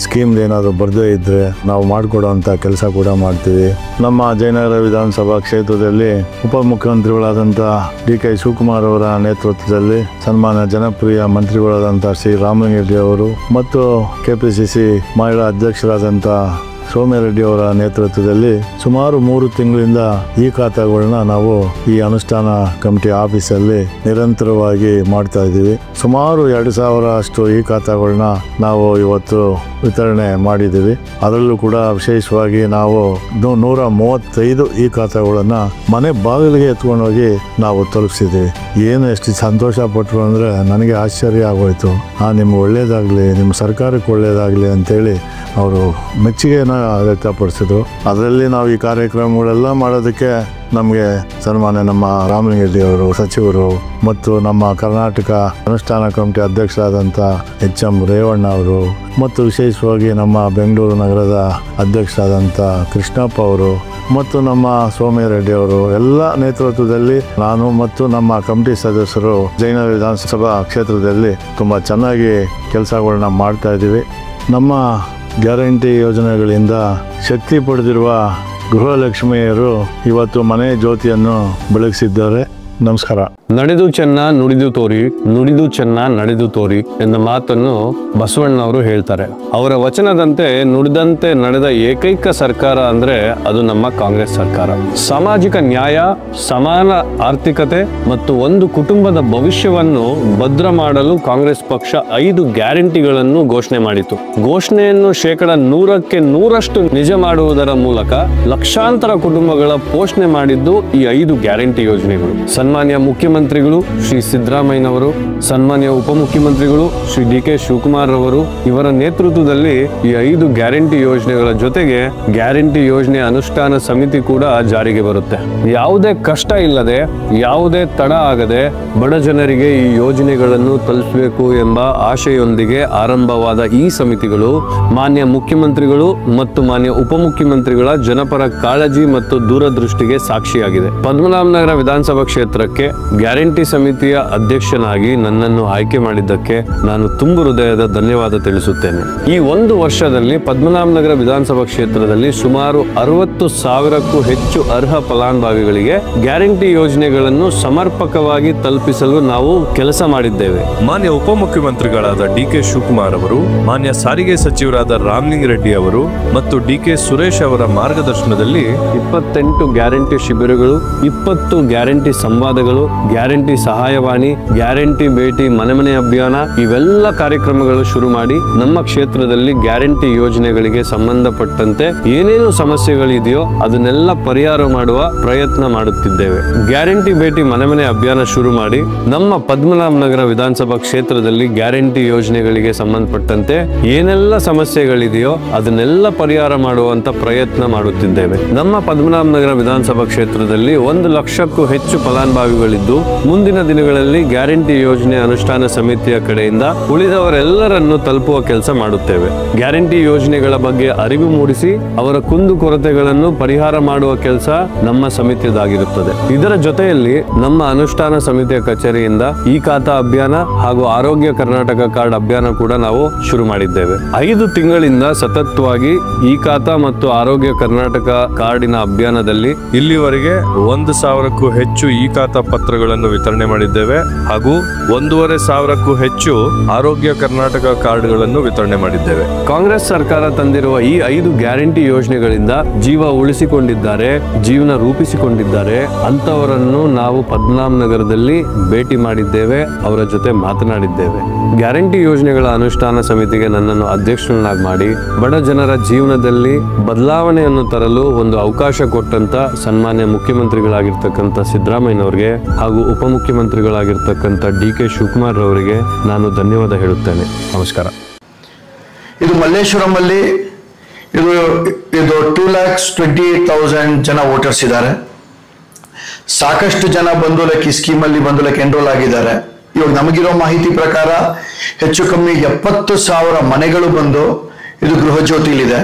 ಸ್ಕೀಮ್ ಏನಾದರೂ ಬರದೇ ಇದ್ದರೆ ನಾವು ಮಾಡಿಕೊಡೋವಂಥ ಕೆಲಸ ಕೂಡ ಮಾಡ್ತೀವಿ. ನಮ್ಮ ಜಯನಗರ ವಿಧಾನಸಭಾ ಕ್ಷೇತ್ರದಲ್ಲಿ ಉಪಮುಖ್ಯಮಂತ್ರಿಗಳಾದಂಥ ಡಿ.ಕೆ. ಶಿವಕುಮಾರ್ ಅವರ ನೇತೃತ್ವದಲ್ಲಿ ಸನ್ಮಾನ್ಯ ಜನಪ್ರಿಯ ಮಂತ್ರಿಗಳಾದಂಥ ಶ್ರೀ ರಾಮಲಿಂಗರೆಡ್ಡಿ ಅವರು ಮತ್ತು ಕೆಪಿಸಿಸಿ ಮಹಿಳಾ ಅಧ್ಯಕ್ಷರಾದಂಥ ಸೋಮ್ಯಾರೆಡ್ಡಿ ಅವರ ನೇತೃತ್ವದಲ್ಲಿ ಸುಮಾರು 3 ತಿಂಗಳಿಂದ ಈ ಖಾತೆಗಳನ್ನ ನಾವು ಈ ಅನುಷ್ಠಾನ ಕಮಿಟಿ ಆಫೀಸಲ್ಲಿ ನಿರಂತರವಾಗಿ ಮಾಡ್ತಾ ಇದ್ದೀವಿ. ಸುಮಾರು 2,000 ಅಷ್ಟು ಈ ಖಾತೆಗಳನ್ನ ನಾವು ಇವತ್ತು ವಿತರಣೆ ಮಾಡಿದ್ದೀವಿ. ಅದರಲ್ಲೂ ಕೂಡ ವಿಶೇಷವಾಗಿ ನಾವು 135 ಈ ಖಾತೆಗಳನ್ನ ಮನೆ ಬಾಗಿಲಿಗೆ ಎತ್ಕೊಂಡೋಗಿ ನಾವು ತಲುಪಿಸಿದ್ದೀವಿ. ಏನು ಎಷ್ಟು ಸಂತೋಷ ಪಟ್ಟರು ಅಂದರೆ ನನಗೆ ಆಶ್ಚರ್ಯ ಆಗೋಯ್ತು. ನಿಮ್ಗೆ ಒಳ್ಳೇದಾಗಲಿ, ನಿಮ್ಮ ಸರ್ಕಾರಕ್ಕೆ ಒಳ್ಳೇದಾಗಲಿ ಅಂತೇಳಿ ಅವರು ಮೆಚ್ಚುಗೆನ ವ್ಯಕ್ತಪಡಿಸಿದ್ರು. ಅದರಲ್ಲಿ ನಾವು ಈ ಕಾರ್ಯಕ್ರಮಗಳೆಲ್ಲ ಮಾಡೋದಕ್ಕೆ ನಮಗೆ ಸನ್ಮಾನ್ಯ ನಮ್ಮ ರಾಮಲಿಂಗರೆಡ್ಡಿ ಅವರು ಸಚಿವರು ಮತ್ತು ನಮ್ಮ ಕರ್ನಾಟಕ ಅನುಷ್ಠಾನ ಕಮಿಟಿ ಅಧ್ಯಕ್ಷರಾದಂಥ ಎಚ್.ಎಂ. ರೇವಣ್ಣ ಅವರು ಮತ್ತು ವಿಶೇಷವಾಗಿ ನಮ್ಮ ಬೆಂಗಳೂರು ನಗರದ ಅಧ್ಯಕ್ಷರಾದಂಥ ಕೃಷ್ಣಪ್ಪ ಅವರು ಮತ್ತು ನಮ್ಮ ಸೋಮ್ಯಾರೆಡ್ಡಿ ಅವರು ಎಲ್ಲ ನೇತೃತ್ವದಲ್ಲಿ ನಾನು ಮತ್ತು ನಮ್ಮ ಕಮಿಟಿ ಸದಸ್ಯರು ಜಯನಗರ ವಿಧಾನಸಭಾ ಕ್ಷೇತ್ರದಲ್ಲಿ ತುಂಬ ಚೆನ್ನಾಗಿ ಕೆಲಸಗಳನ್ನ ಮಾಡ್ತಾ ಇದ್ದೀವಿ. ನಮ್ಮ ಗ್ಯಾರಂಟಿ ಯೋಜನೆಗಳಿಂದ ಶಕ್ತಿ ಪಡೆದಿರುವ ಗೃಹಲಕ್ಷ್ಮಿಯರು ಇವತ್ತು ಮನೆ ಜ್ಯೋತಿಯನ್ನು ಬೆಳಗಿಸಿದ್ದಾರೆ. ನಮಸ್ಕಾರ. ನಡೆದು ಚೆನ್ನ ನುಡಿದು ತೋರಿ, ನುಡಿದು ಚೆನ್ನ ನಡೆದು ತೋರಿ ಎಂದ ಮಾತನ್ನು ಬಸವಣ್ಣವರು ಹೇಳ್ತಾರೆ. ಅವರ ವಚನದಂತೆ ನುಡಿದಂತೆ ನಡೆದ ಏಕೈಕ ಸರ್ಕಾರ ಅಂದ್ರೆ ಅದು ನಮ್ಮ ಕಾಂಗ್ರೆಸ್ ಸರ್ಕಾರ. ಸಾಮಾಜಿಕ ನ್ಯಾಯ, ಸಮಾನ ಆರ್ಥಿಕತೆ ಮತ್ತು ಒಂದು ಕುಟುಂಬದ ಭವಿಷ್ಯವನ್ನು ಭದ್ರ ಮಾಡಲು ಕಾಂಗ್ರೆಸ್ ಪಕ್ಷ 5 ಗ್ಯಾರಂಟಿಗಳನ್ನು ಘೋಷಣೆ ಮಾಡಿತು. ಘೋಷಣೆಯನ್ನು 100% ನಿಜ ಮಾಡುವುದರ ಮೂಲಕ ಲಕ್ಷಾಂತರ ಕುಟುಂಬಗಳ ಪೋಷಣೆ ಮಾಡಿದ್ದು ಈ 5 ಗ್ಯಾರಂಟಿ ಯೋಜನೆಗಳು. ಸನ್ಮಾನ್ಯ ಮುಖ್ಯಮಂತ್ರಿಗಳು ಶ್ರೀ ಸಿದ್ದರಾಮಯ್ಯನವರು, ಸನ್ಮಾನ್ಯ ಉಪಮುಖ್ಯಮಂತ್ರಿಗಳು ಶ್ರೀ ಡಿ.ಕೆ. ಶಿವಕುಮಾರ್ ಅವರು ಇವರ ನೇತೃತ್ವದಲ್ಲಿ ಈ 5 ಗ್ಯಾರಂಟಿ ಯೋಜನೆಗಳ ಜೊತೆಗೆ ಗ್ಯಾರಂಟಿ ಯೋಜನೆ ಅನುಷ್ಠಾನ ಸಮಿತಿ ಕೂಡ ಜಾರಿಗೆ ಬರುತ್ತೆ. ಯಾವುದೇ ಕಷ್ಟ ಇಲ್ಲದೆ, ಯಾವುದೇ ತಡ ಆಗದೆ ಬಡ ಜನರಿಗೆ ಈ ಯೋಜನೆಗಳನ್ನು ತಲುಪಬೇಕು ಎಂಬ ಆಶೆಯೊಂದಿಗೆ ಆರಂಭವಾದ ಈ ಸಮಿತಿಗಳು ಮಾನ್ಯ ಮುಖ್ಯಮಂತ್ರಿಗಳು ಮತ್ತು ಮಾನ್ಯ ಉಪಮುಖ್ಯಮಂತ್ರಿಗಳ ಜನಪರ ಕಾಳಜಿ ಮತ್ತು ದೂರದೃಷ್ಟಿಗೆ ಸಾಕ್ಷಿಯಾಗಿದೆ. ಪದ್ಮನಾಭನಗರ ವಿಧಾನಸಭಾ ಕ್ಷೇತ್ರಕ್ಕೆ ಗ್ಯಾರಂಟಿ ಸಮಿತಿಯ ಅಧ್ಯಕ್ಷನಾಗಿ ನನ್ನನ್ನು ಆಯ್ಕೆ ಮಾಡಿದ್ದಕ್ಕೆ ನಾನು ತುಂಬು ಹೃದಯದ ಧನ್ಯವಾದ ತಿಳಿಸುತ್ತೇನೆ. ಈ 1 ವರ್ಷದಲ್ಲಿ ಪದ್ಮನಾಭನಗರ ವಿಧಾನಸಭಾ ಕ್ಷೇತ್ರದಲ್ಲಿ ಸುಮಾರು 60,000ಕ್ಕೂ ಹೆಚ್ಚು ಅರ್ಹ ಫಲಾನುಭವಿಗಳಿಗೆ ಗ್ಯಾರಂಟಿ ಯೋಜನೆಗಳನ್ನು ಸಮರ್ಪಕವಾಗಿ ತಲುಪಿಸಲು ನಾವು ಕೆಲಸ ಮಾಡಿದ್ದೇವೆ. ಮಾನ್ಯ ಉಪಮುಖ್ಯಮಂತ್ರಿಗಳಾದ ಡಿ.ಕೆ. ಶಿವಕುಮಾರ್ ಅವರು, ಮಾನ್ಯ ಸಾರಿಗೆ ಸಚಿವರಾದ ರಾಮಲಿಂಗರೆಡ್ಡಿ ಅವರು ಮತ್ತು ಡಿ.ಕೆ. ಸುರೇಶ್ ಅವರ ಮಾರ್ಗದರ್ಶನದಲ್ಲಿ 28 ಗ್ಯಾರಂಟಿ ಶಿಬಿರಗಳು, 20 ಗ್ಯಾರಂಟಿ ಸಂವಾದ ಸಂವಾದಗಳು, ಗ್ಯಾರಂಟಿ ಸಹಾಯವಾಣಿ, ಗ್ಯಾರಂಟಿ ಭೇಟಿ, ಮನೆ ಮನೆ ಅಭಿಯಾನ ಇವೆಲ್ಲ ಕಾರ್ಯಕ್ರಮಗಳು ಶುರು ಮಾಡಿ ನಮ್ಮ ಕ್ಷೇತ್ರದಲ್ಲಿ ಗ್ಯಾರಂಟಿ ಯೋಜನೆಗಳಿಗೆ ಸಂಬಂಧಪಟ್ಟಂತೆ ಏನೇನು ಸಮಸ್ಯೆಗಳಿದೆಯೋ ಅದನ್ನೆಲ್ಲ ಪರಿಹಾರ ಮಾಡುವ ಪ್ರಯತ್ನ ಮಾಡುತ್ತಿದ್ದೇವೆ. ಗ್ಯಾರಂಟಿ ಭೇಟಿ, ಮನೆ ಮನೆ ಅಭಿಯಾನ ಶುರು ಮಾಡಿ ನಮ್ಮ ಪದ್ಮನಾಭನಗರ ವಿಧಾನಸಭಾ ಕ್ಷೇತ್ರದಲ್ಲಿ ಗ್ಯಾರಂಟಿ ಯೋಜನೆಗಳಿಗೆ ಸಂಬಂಧಪಟ್ಟಂತೆ ಏನೆಲ್ಲ ಸಮಸ್ಯೆಗಳಿದೆಯೋ ಅದನ್ನೆಲ್ಲ ಪರಿಹಾರ ಮಾಡುವಂತ ಪ್ರಯತ್ನ ಮಾಡುತ್ತಿದ್ದೇವೆ. ನಮ್ಮ ಪದ್ಮನಾಭನಗರ ವಿಧಾನಸಭಾ ಕ್ಷೇತ್ರದಲ್ಲಿ 1 ಲಕ್ಷಕ್ಕೂ ಹೆಚ್ಚು ಫಲಾನುಭವಿಗಳಿದ್ದು ಮುಂದಿನ ದಿನಗಳಲ್ಲಿ ಗ್ಯಾರಂಟಿ ಯೋಜನೆ ಅನುಷ್ಠಾನ ಸಮಿತಿಯ ಕಡೆಯಿಂದ ಉಳಿದವರೆಲ್ಲರನ್ನು ತಲುಪುವ ಕೆಲಸ ಮಾಡುತ್ತೇವೆ. ಗ್ಯಾರಂಟಿ ಯೋಜನೆಗಳ ಬಗ್ಗೆ ಅರಿವು ಮೂಡಿಸಿ ಅವರ ಕುಂದುಕೊರತೆಗಳನ್ನು ಪರಿಹಾರ ಮಾಡುವ ಕೆಲಸ ನಮ್ಮ ಸಮಿತಿಯದಾಗಿರುತ್ತದೆ. ಇದರ ಜೊತೆಯಲ್ಲಿ ನಮ್ಮ ಅನುಷ್ಠಾನ ಸಮಿತಿಯ ಕಚೇರಿಯಿಂದ ಈ ಖಾತಾ ಅಭಿಯಾನ ಹಾಗೂ ಆರೋಗ್ಯ ಕರ್ನಾಟಕ ಕಾರ್ಡ್ ಅಭಿಯಾನ ಕೂಡ ನಾವು ಶುರು ಮಾಡಿದ್ದೇವೆ. 5 ತಿಂಗಳಿಂದ ಸತತವಾಗಿ ಈ ಖಾತಾ ಮತ್ತು ಆರೋಗ್ಯ ಕರ್ನಾಟಕ ಕಾರ್ಡಿನ ಅಭಿಯಾನದಲ್ಲಿ ಇಲ್ಲಿವರೆಗೆ 1,000ಕ್ಕೂ ಹೆಚ್ಚು ಈ ಖಾತಾ ಪತ್ರಗಳನ್ನು ವಿತರಣೆ ಮಾಡಿದ್ದೇವೆ ಹಾಗೂ 1,500ಕ್ಕೂ ಹೆಚ್ಚು ಆರೋಗ್ಯ ಕರ್ನಾಟಕ ಕಾರ್ಡ್ಗಳನ್ನು ವಿತರಣೆ ಮಾಡಿದ್ದೇವೆ. ಕಾಂಗ್ರೆಸ್ ಸರ್ಕಾರ ತಂದಿರುವ ಈ 5 ಗ್ಯಾರಂಟಿ ಯೋಜನೆಗಳಿಂದ ಜೀವ ಉಳಿಸಿಕೊಂಡಿದ್ದಾರೆ, ಜೀವನ ರೂಪಿಸಿಕೊಂಡಿದ್ದಾರೆ ಅಂತವರನ್ನು ನಾವು ಪದ್ಮನಾಭನಗರದಲ್ಲಿ ಭೇಟಿ ಮಾಡಿದ್ದೇವೆ, ಅವರ ಜೊತೆ ಮಾತನಾಡಿದ್ದೇವೆ. ಗ್ಯಾರಂಟಿ ಯೋಜನೆಗಳ ಅನುಷ್ಠಾನ ಸಮಿತಿಗೆ ನನ್ನನ್ನು ಅಧ್ಯಕ್ಷರನ್ನಾಗಿ ಮಾಡಿ ಬಡ ಜನರ ಜೀವನದಲ್ಲಿ ಬದಲಾವಣೆಯನ್ನು ತರಲು ಒಂದು ಅವಕಾಶ ಕೊಟ್ಟಂತ ಸನ್ಮಾನ್ಯ ಮುಖ್ಯಮಂತ್ರಿಗಳಾಗಿರ್ತಕ್ಕಂಥ ಸಿದ್ದರಾಮಯ್ಯನವರಿಗೆ ಹಾಗೂ ಉಪಮುಖ್ಯಮಂತ್ರಿಗಳಾಗಿರ್ತಕ್ಕಂಥ DK ಶಿವಕುಮಾರ್ ಅವರಿಗೆ ನಾನು ಧನ್ಯವಾದ ಹೇಳುತ್ತೇನೆ. ನಮಸ್ಕಾರ. ಇದು ಮಲ್ಲೇಶ್ವರಂ ಅಲ್ಲಿ ಇದು 2,28,000 ಜನ ವೋಟರ್ಸ್ ಇದ್ದಾರೆ. ಸಾಕಷ್ಟು ಜನ ಬಂದು ಈ ಸ್ಕೀಮಲ್ಲಿ ಬಂದು ಎನ್ರೋಲ್ ಆಗಿದ್ದಾರೆ. ಇವಾಗ ನಮಗಿರೋ ಮಾಹಿತಿ ಪ್ರಕಾರ ಹೆಚ್ಚು ಕಮ್ಮಿ 70,000 ಮನೆಗಳು ಬಂದು ಇದು ಗೃಹ ಜ್ಯೋತಿಲಿದೆ.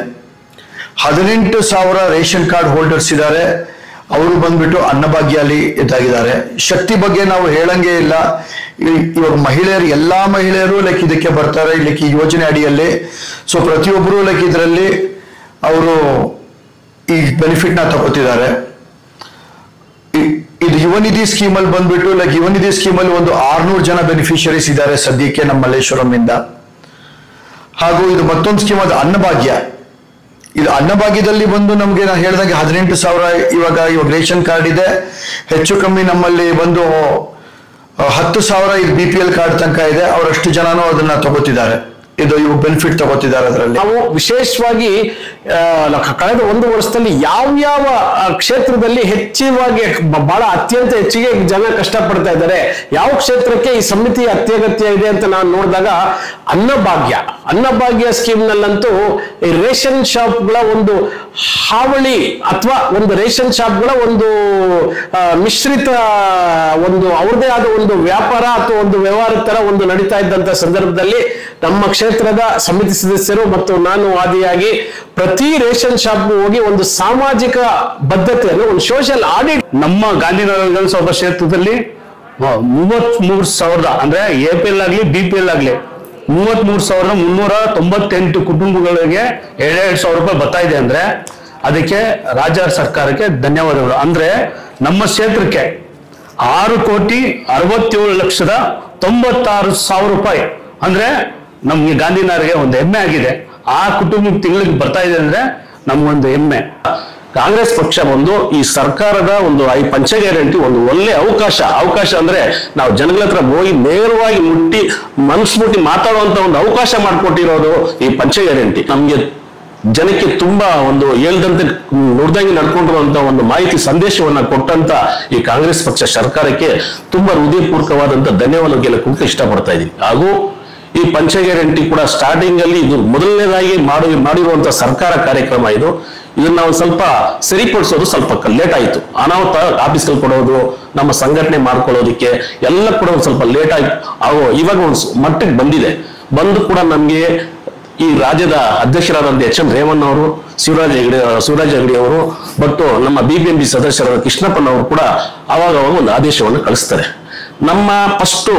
18,000 ರೇಷನ್ ಕಾರ್ಡ್ ಹೋಲ್ಡರ್ಸ್ ಇದ್ದಾರೆ, ಅವರು ಬಂದ್ಬಿಟ್ಟು ಅನ್ನಭಾಗ್ಯಲ್ಲಿ ಇದಾಗಿದ್ದಾರೆ. ಶಕ್ತಿ ಬಗ್ಗೆ ನಾವು ಹೇಳಂಗೆ ಇಲ್ಲ. ಇವಾಗ ಮಹಿಳೆಯರು, ಎಲ್ಲಾ ಮಹಿಳೆಯರು ಇದಕ್ಕೆ ಬರ್ತಾರೆ ಈ ಯೋಜನೆ ಅಡಿಯಲ್ಲಿ. ಸೊ ಪ್ರತಿಯೊಬ್ಬರು ಇದರಲ್ಲಿ ಅವರು ಈ ಬೆನಿಫಿಟ್ ನ ತಗೋತಿದ್ದಾರೆ. ಇದು ಯುವ ನಿಧಿ ಸ್ಕೀಮ್ ಅಲ್ಲಿ ಬಂದ್ಬಿಟ್ಟು ಯುವ ನಿಧಿ ಸ್ಕೀಮ್ ಅಲ್ಲಿ ಒಂದು 600 ಜನ ಬೆನಿಫಿಷರೀಸ್ ಇದ್ದಾರೆ ಸದ್ಯಕ್ಕೆ ನಮ್ಮ ಮಲ್ಲೇಶ್ವರಂ ಇಂದ. ಹಾಗೂ ಇದು ಮತ್ತೊಂದು ಸ್ಕೀಮ್ ಅದು ಅನ್ನಭಾಗ್ಯ. ಇದು ಅನ್ನಭಾಗ್ಯದಲ್ಲಿ ಬಂದು ನಮ್ಗೆ ನಾನು ಹೇಳಿದಾಗೆ 18,000 ಇವಾಗ ರೇಷನ್ ಕಾರ್ಡ್ ಇದೆ. ಹೆಚ್ಚು ಕಮ್ಮಿ ನಮ್ಮಲ್ಲಿ ಬಂದು 10,000 ಇದು BPL ಕಾರ್ಡ್ ತನಕ ಇದೆ. ಅವರಷ್ಟು ಜನನೂ ಅದನ್ನ ತಗೋತಿದ್ದಾರೆ, ಇದು ಇವು ಬೆನಿಫಿಟ್ ತಗೋತಿದ್ದಾರೆ. ಅದರಲ್ಲಿ ನಾವು ವಿಶೇಷವಾಗಿ ಕಳೆದ 1 ವರ್ಷದಲ್ಲಿ ಯಾವ ಕ್ಷೇತ್ರದಲ್ಲಿ ಹೆಚ್ಚಿನವಾಗಿ ಬಹಳ ಅತ್ಯಂತ ಹೆಚ್ಚಿಗೆ ಜನ ಕಷ್ಟಪಡ್ತಾ ಇದ್ದಾರೆ, ಯಾವ ಕ್ಷೇತ್ರಕ್ಕೆ ಈ ಸಮಿತಿ ಅತ್ಯಗತ್ಯ ಇದೆ ಅಂತ ನಾನು ನೋಡಿದಾಗ ಅನ್ನಭಾಗ್ಯ ಸ್ಕೀಮ್ ನಲ್ಲಂತೂ ಈ ರೇಷನ್ ಶಾಪ್ಗಳ ಒಂದು ಹಾವಳಿ ಅಥವಾ ಒಂದು ರೇಷನ್ ಶಾಪ್ಗಳ ಒಂದು ಮಿಶ್ರಿತ ಒಂದು ಅವ್ರದೇ ಆದ ಒಂದು ವ್ಯಾಪಾರ ಅಥವಾ ಒಂದು ವ್ಯವಹಾರ ತರ ಒಂದು ನಡೀತಾ ಇದ್ದಂತ ಸಂದರ್ಭದಲ್ಲಿ ನಮ್ಮ ಕ್ಷೇತ್ರದ ಸಮಿತಿ ಸದಸ್ಯರು ಮತ್ತು ನಾನು ಆದಿಯಾಗಿ ಪ್ರತಿ ರೇಷನ್ ಶಾಪ್ ಹೋಗಿ ಒಂದು ಸಾಮಾಜಿಕ ಬದ್ಧತೆಯನ್ನು, ಒಂದು ಸೋಷಿಯಲ್ ಆಡಿಟ್ ನಮ್ಮ ಗಾಂಧಿನಗರ ವಿಧಾನಸಭಾ ಕ್ಷೇತ್ರದಲ್ಲಿ 33,000 ಅಂದ್ರೆ APL ಆಗ್ಲಿ BPL ಆಗ್ಲಿ 33,398 ಕುಟುಂಬಗಳಿಗೆ 2,000 ರೂಪಾಯಿ ಬರ್ತಾ ಇದೆ ಅಂದ್ರೆ ಅದಕ್ಕೆ ರಾಜ್ಯ ಸರ್ಕಾರಕ್ಕೆ ಧನ್ಯವಾದಗಳು. ಅಂದ್ರೆ ನಮ್ಮ ಕ್ಷೇತ್ರಕ್ಕೆ 6,67,96,000 ರೂಪಾಯಿ ಅಂದ್ರೆ ನಮ್ಗೆ ಗಾಂಧಿನಗರಿಗೆ ಒಂದು ಹೆಮ್ಮೆ ಆಗಿದೆ. ಆ ಕುಟುಂಬಕ್ಕೆ ತಿಂಗಳಿಗೆ ಬರ್ತಾ ಇದೆ ಅಂದ್ರೆ ನಮ್ಗೊಂದು ಹೆಮ್ಮೆ. ಕಾಂಗ್ರೆಸ್ ಪಕ್ಷ ಬಂದು ಈ ಸರ್ಕಾರದ ಒಂದು ಈ ಪಂಚ ಗ್ಯಾರಂಟಿ ಒಂದು ಒಳ್ಳೆ ಅವಕಾಶ ಅಂದ್ರೆ ನಾವು ಜನಗಳ ಹತ್ರ ಹೋಗಿ ನೇರವಾಗಿ ಮನಸ್ಸು ಮುಟ್ಟಿ ಮಾತಾಡುವಂತ ಒಂದು ಅವಕಾಶ ಮಾಡಿಕೊಟ್ಟಿರೋದು ಈ ಪಂಚ ಗ್ಯಾರಂಟಿ. ನಮ್ಗೆ ಜನಕ್ಕೆ ತುಂಬಾ ಒಂದು ಹೇಳ್ದಂತೆ ನುಡ್ದಂಗೆ ನಡ್ಕೊಂಡಿರುವಂತ ಒಂದು ಮಾಹಿತಿ ಸಂದೇಶವನ್ನ ಕೊಟ್ಟಂತ ಈ ಕಾಂಗ್ರೆಸ್ ಪಕ್ಷ ಸರ್ಕಾರಕ್ಕೆ ತುಂಬಾ ಹೃದಯಪೂರ್ವಕವಾದಂತ ಧನ್ಯವಾದ ಕೊಡಕ್ಕೆ ಇಷ್ಟಪಡ್ತಾ ಇದೀವಿ. ಹಾಗೂ ಈ ಪಂಚ ಗ್ಯಾರಂಟಿ ಕೂಡ ಸ್ಟಾರ್ಟಿಂಗ್ ಅಲ್ಲಿ ಇದು ಮೊದಲನೇದಾಗಿ ಮಾಡಿರುವಂತ ಸರ್ಕಾರ ಕಾರ್ಯಕ್ರಮ ಇದು. ಇದನ್ನ ನಾವು ಸ್ವಲ್ಪ ಸರಿಪಡಿಸೋದು ಸ್ವಲ್ಪ ಲೇಟ್ ಆಯ್ತು. ಅನಾಹುತ ಆಫೀಸ್ಗಳು ಕೊಡೋದು, ನಮ್ಮ ಸಂಘಟನೆ ಮಾಡ್ಕೊಳ್ಳೋದಕ್ಕೆ ಎಲ್ಲ ಕೂಡ ಒಂದು ಸ್ವಲ್ಪ ಲೇಟ್ ಆಯ್ತು. ಇವಾಗ ಒಂದು ಮಟ್ಟಿಗೆ ಬಂದು ಕೂಡ ನಮ್ಗೆ ಈ ರಾಜ್ಯದ ಅಧ್ಯಕ್ಷರಾದಂತ HM ರೇವಣ್ಣ ಅವರು, ಶಿವರಾಜ್ ಹೆಗಡೆ ಅವರು ಮತ್ತು ನಮ್ಮ BBMP ಸದಸ್ಯರಾದ ಕೃಷ್ಣಪ್ಪನವರು ಕೂಡ ಅವಾಗ ಒಂದು ಆದೇಶವನ್ನು ಕಳಿಸ್ತಾರೆ. ನಮ್ಮ ಫಸ್ಟ್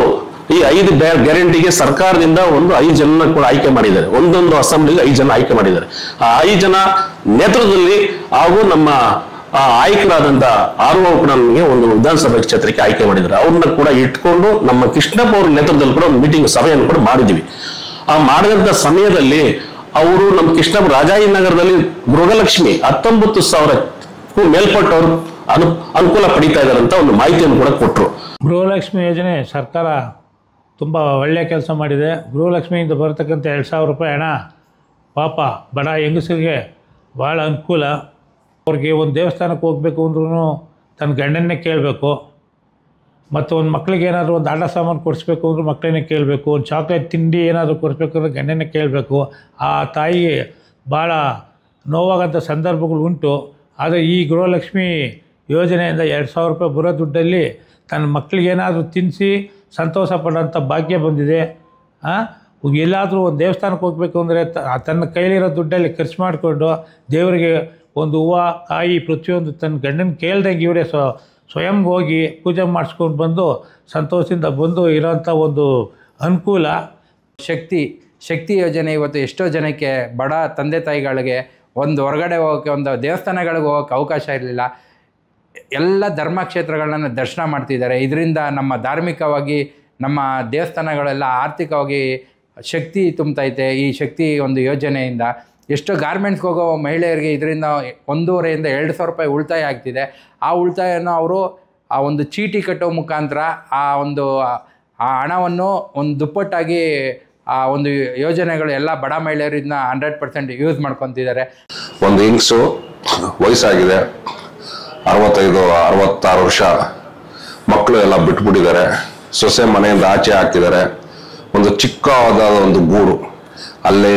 ಈ 5 ಗ್ಯಾರಂಟಿಗೆ ಸರ್ಕಾರದಿಂದ ಒಂದು 5 ಜನ ಕೂಡ ಆಯ್ಕೆ ಮಾಡಿದ್ದಾರೆ. ಒಂದೊಂದು ಅಸೆಂಬ್ಲಿಗೆ 5 ಜನ ಆಯ್ಕೆ ಮಾಡಿದ್ದಾರೆ. ಆ 5 ಜನ ನೇತೃತ್ವದಲ್ಲಿ ಹಾಗೂ ನಮ್ಮ ಆಯ್ಕೆರಾದಂತ RO ಕೂಡ ನಮಗೆ ಒಂದು ವಿಧಾನಸಭಾ ಕ್ಷೇತ್ರಕ್ಕೆ ಆಯ್ಕೆ ಮಾಡಿದ್ದಾರೆ. ಅವ್ರನ್ನ ಕೂಡ ಇಟ್ಕೊಂಡು ನಮ್ಮ ಕೃಷ್ಣಪ್ಪ ಅವ್ರ ನೇತೃತ್ವದಲ್ಲಿ ಕೂಡ ಒಂದು ಮೀಟಿಂಗ್ ಸಭೆಯನ್ನು ಕೂಡ ಮಾಡಿದ್ವಿ. ಆ ಮಾಡಿದಂತ ಸಮಯದಲ್ಲಿ ಅವರು ನಮ್ಮ ಕೃಷ್ಣಪ್ಪ ರಾಜಾಜಿನಗರದಲ್ಲಿ ಗೃಹಲಕ್ಷ್ಮಿ 19,000ಕ್ಕೂ ಮೇಲ್ಪಟ್ಟವರು ಅನುಕೂಲ ಪಡಿತಾ ಇದ್ದಾರೆ ಅಂತ ಒಂದು ಮಾಹಿತಿಯನ್ನು ಕೂಡ ಕೊಟ್ಟರು. ಗೃಹಲಕ್ಷ್ಮಿ ಯೋಜನೆ ಸರ್ಕಾರ ತುಂಬ ಒಳ್ಳೆಯ ಕೆಲಸ ಮಾಡಿದೆ. ಗೃಹಲಕ್ಷ್ಮಿಯಿಂದ ಬರತಕ್ಕಂಥ 2,000 ರೂಪಾಯಿ ಹಣ ಪಾಪ ಬಡ ಹೆಂಗಸರಿಗೆ ಭಾಳ ಅನುಕೂಲ. ಅವ್ರಿಗೆ ಒಂದು ದೇವಸ್ಥಾನಕ್ಕೆ ಹೋಗಬೇಕು ಅಂದ್ರೂ ತನ್ನ ಗಂಡನ್ನೇ ಕೇಳಬೇಕು, ಮತ್ತು ಒಂದು ಮಕ್ಕಳಿಗೆ ಏನಾದರೂ ಒಂದು ಆಟ ಸಾಮಾನು ಕೊಡಿಸ್ಬೇಕು ಅಂದ್ರೂ ಮಕ್ಕಳನ್ನೇ ಕೇಳಬೇಕು, ಒಂದು ಚಾಕ್ಲೇಟ್ ತಿಂಡಿ ಏನಾದರೂ ಕೊಡಿಸ್ಬೇಕು ಅಂದ್ರೆ ಗಂಡನ್ನೇ ಕೇಳಬೇಕು. ಆ ತಾಯಿಗೆ ಭಾಳ ನೋವಾಗಂಥ ಸಂದರ್ಭಗಳು ಉಂಟು. ಆದರೆ ಈ ಗೃಹಲಕ್ಷ್ಮಿ ಯೋಜನೆಯಿಂದ 2,000 ರೂಪಾಯಿ ಬರೋ ದುಡ್ಡಲ್ಲಿ ತನ್ನ ಮಕ್ಕಳಿಗೇನಾದರೂ ತಿನ್ನಿಸಿ ಸಂತೋಷ ಪಡೋಂಥ ಭಾಗ್ಯ ಬಂದಿದೆ. ಎಲ್ಲಾದರೂ ಒಂದು ದೇವಸ್ಥಾನಕ್ಕೆ ಹೋಗಬೇಕು ಅಂದರೆ ತನ್ನ ಕೈಲಿರೋ ದುಡ್ಡಲ್ಲಿ ಖರ್ಚು ಮಾಡಿಕೊಂಡು ದೇವರಿಗೆ ಒಂದು ಹೂವು ಕಾಯಿ ಪ್ರತಿಯೊಂದು ತನ್ನ ಗಂಡನ ಕೇಳ್ದಂಗೆ ಇವರೇ ಸ್ವಯಂ ಹೋಗಿ ಪೂಜೆ ಮಾಡಿಸ್ಕೊಂಡು ಬಂದು ಸಂತೋಷದಿಂದ ಬಂದು ಇರೋಂಥ ಒಂದು ಅನುಕೂಲ. ಶಕ್ತಿ ಯೋಜನೆ ಇವತ್ತು ಎಷ್ಟೋ ಜನಕ್ಕೆ ಬಡ ತಂದೆ ತಾಯಿಗಳಿಗೆ ಒಂದು ಹೊರಗಡೆ ಹೋಗೋಕ್ಕೆ, ಒಂದು ದೇವಸ್ಥಾನಗಳಿಗೆ ಹೋಗೋಕ್ಕೆ ಅವಕಾಶ ಇರಲಿಲ್ಲ. ಎಲ್ಲ ಧರ್ಮಕ್ಷೇತ್ರಗಳನ್ನ ದರ್ಶನ ಮಾಡ್ತಿದ್ದಾರೆ. ಇದರಿಂದ ನಮ್ಮ ಧಾರ್ಮಿಕವಾಗಿ ನಮ್ಮ ದೇವಸ್ಥಾನಗಳೆಲ್ಲ ಆರ್ಥಿಕವಾಗಿ ಶಕ್ತಿ ತುಂಬತೈತೆ. ಈ ಶಕ್ತಿ ಒಂದು ಯೋಜನೆಯಿಂದ ಎಷ್ಟೋ ಗಾರ್ಮೆಂಟ್ಸ್ಗೆ ಹೋಗೋ ಮಹಿಳೆಯರಿಗೆ ಇದರಿಂದ 1,500ರಿಂದ 2,000 ರೂಪಾಯಿ ಉಳಿತಾಯ ಆಗ್ತಿದೆ. ಆ ಉಳಿತಾಯನ ಅವರು ಆ ಒಂದು ಚೀಟಿ ಕಟ್ಟೋ ಮುಖಾಂತರ ಆ ಹಣವನ್ನು ಒಂದು ದುಪ್ಪಟ್ಟಾಗಿ ಆ ಒಂದು ಯೋಜನೆಗಳು ಎಲ್ಲ ಬಡ ಮಹಿಳೆಯರು ಇದನ್ನ 100% ಯೂಸ್ ಮಾಡ್ಕೊತಿದ್ದಾರೆ. ಒಂದು ಹೆಂಗಸು ವಯಸ್ಸಾಗಿದೆ, 65-66 ವರ್ಷ, ಮಕ್ಕಳು ಎಲ್ಲ ಬಿಟ್ಬಿಟ್ಟಿದ್ದಾರೆ, ಸೊಸೆ ಮನೆಯಿಂದ ಆಚೆ ಹಾಕಿದ್ದಾರೆ. ಒಂದು ಚಿಕ್ಕವಾದ ಒಂದು ಗೂಡು, ಅಲ್ಲೇ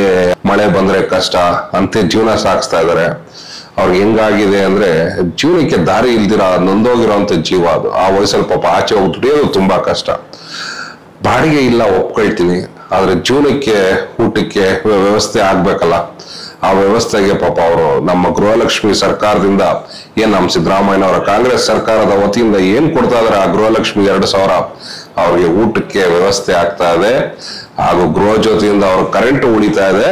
ಮಳೆ ಬಂದ್ರೆ ಕಷ್ಟ ಅಂತ ಜೀವನ ಸಾಗಿಸ್ತಾ ಇದ್ದಾರೆ. ಅವ್ರಿಗೆ ಹೆಂಗಾಗಿದೆ ಅಂದ್ರೆ ಜೀವನಕ್ಕೆ ದಾರಿ ಇಲ್ದಿರ ನೊಂದೋಗಿರೋಂಥ ಜೀವ ಅದು. ಆ ವಯಸ್ಸಲ್ಲಿ ಪಾಪ ಆಚೆ ಹೋಗ್ಬಿಟ್ಟು ತುಂಬಾ ಕಷ್ಟ. ಬಾಡಿಗೆ ಇಲ್ಲ ಒಪ್ಕೊಳ್ತೀನಿ, ಆದ್ರೆ ಜೀವನಕ್ಕೆ ಊಟಕ್ಕೆ ವ್ಯವಸ್ಥೆ ಆಗ್ಬೇಕಲ್ಲ. ಆ ವ್ಯವಸ್ಥೆಗೆ ಪಾಪ ಅವರು ನಮ್ಮ ಗೃಹಲಕ್ಷ್ಮಿ ಸರ್ಕಾರದಿಂದ ನಮ್ಮ ಸಿದ್ದರಾಮಯ್ಯನವರ ಕಾಂಗ್ರೆಸ್ ಸರ್ಕಾರದ ವತಿಯಿಂದ ಕೊಡ್ತಾ ಇದಾರೆ, ಆ ಗೃಹಲಕ್ಷ್ಮಿ 2,000 ಅವ್ರಿಗೆ ಊಟಕ್ಕೆ ವ್ಯವಸ್ಥೆ ಆಗ್ತಾ ಇದೆ. ಹಾಗೂ ಗೃಹ ಜ್ಯೋತಿಯಿಂದ ಅವ್ರ ಕರೆಂಟ್ ಉಳಿತಾ ಇದೆ.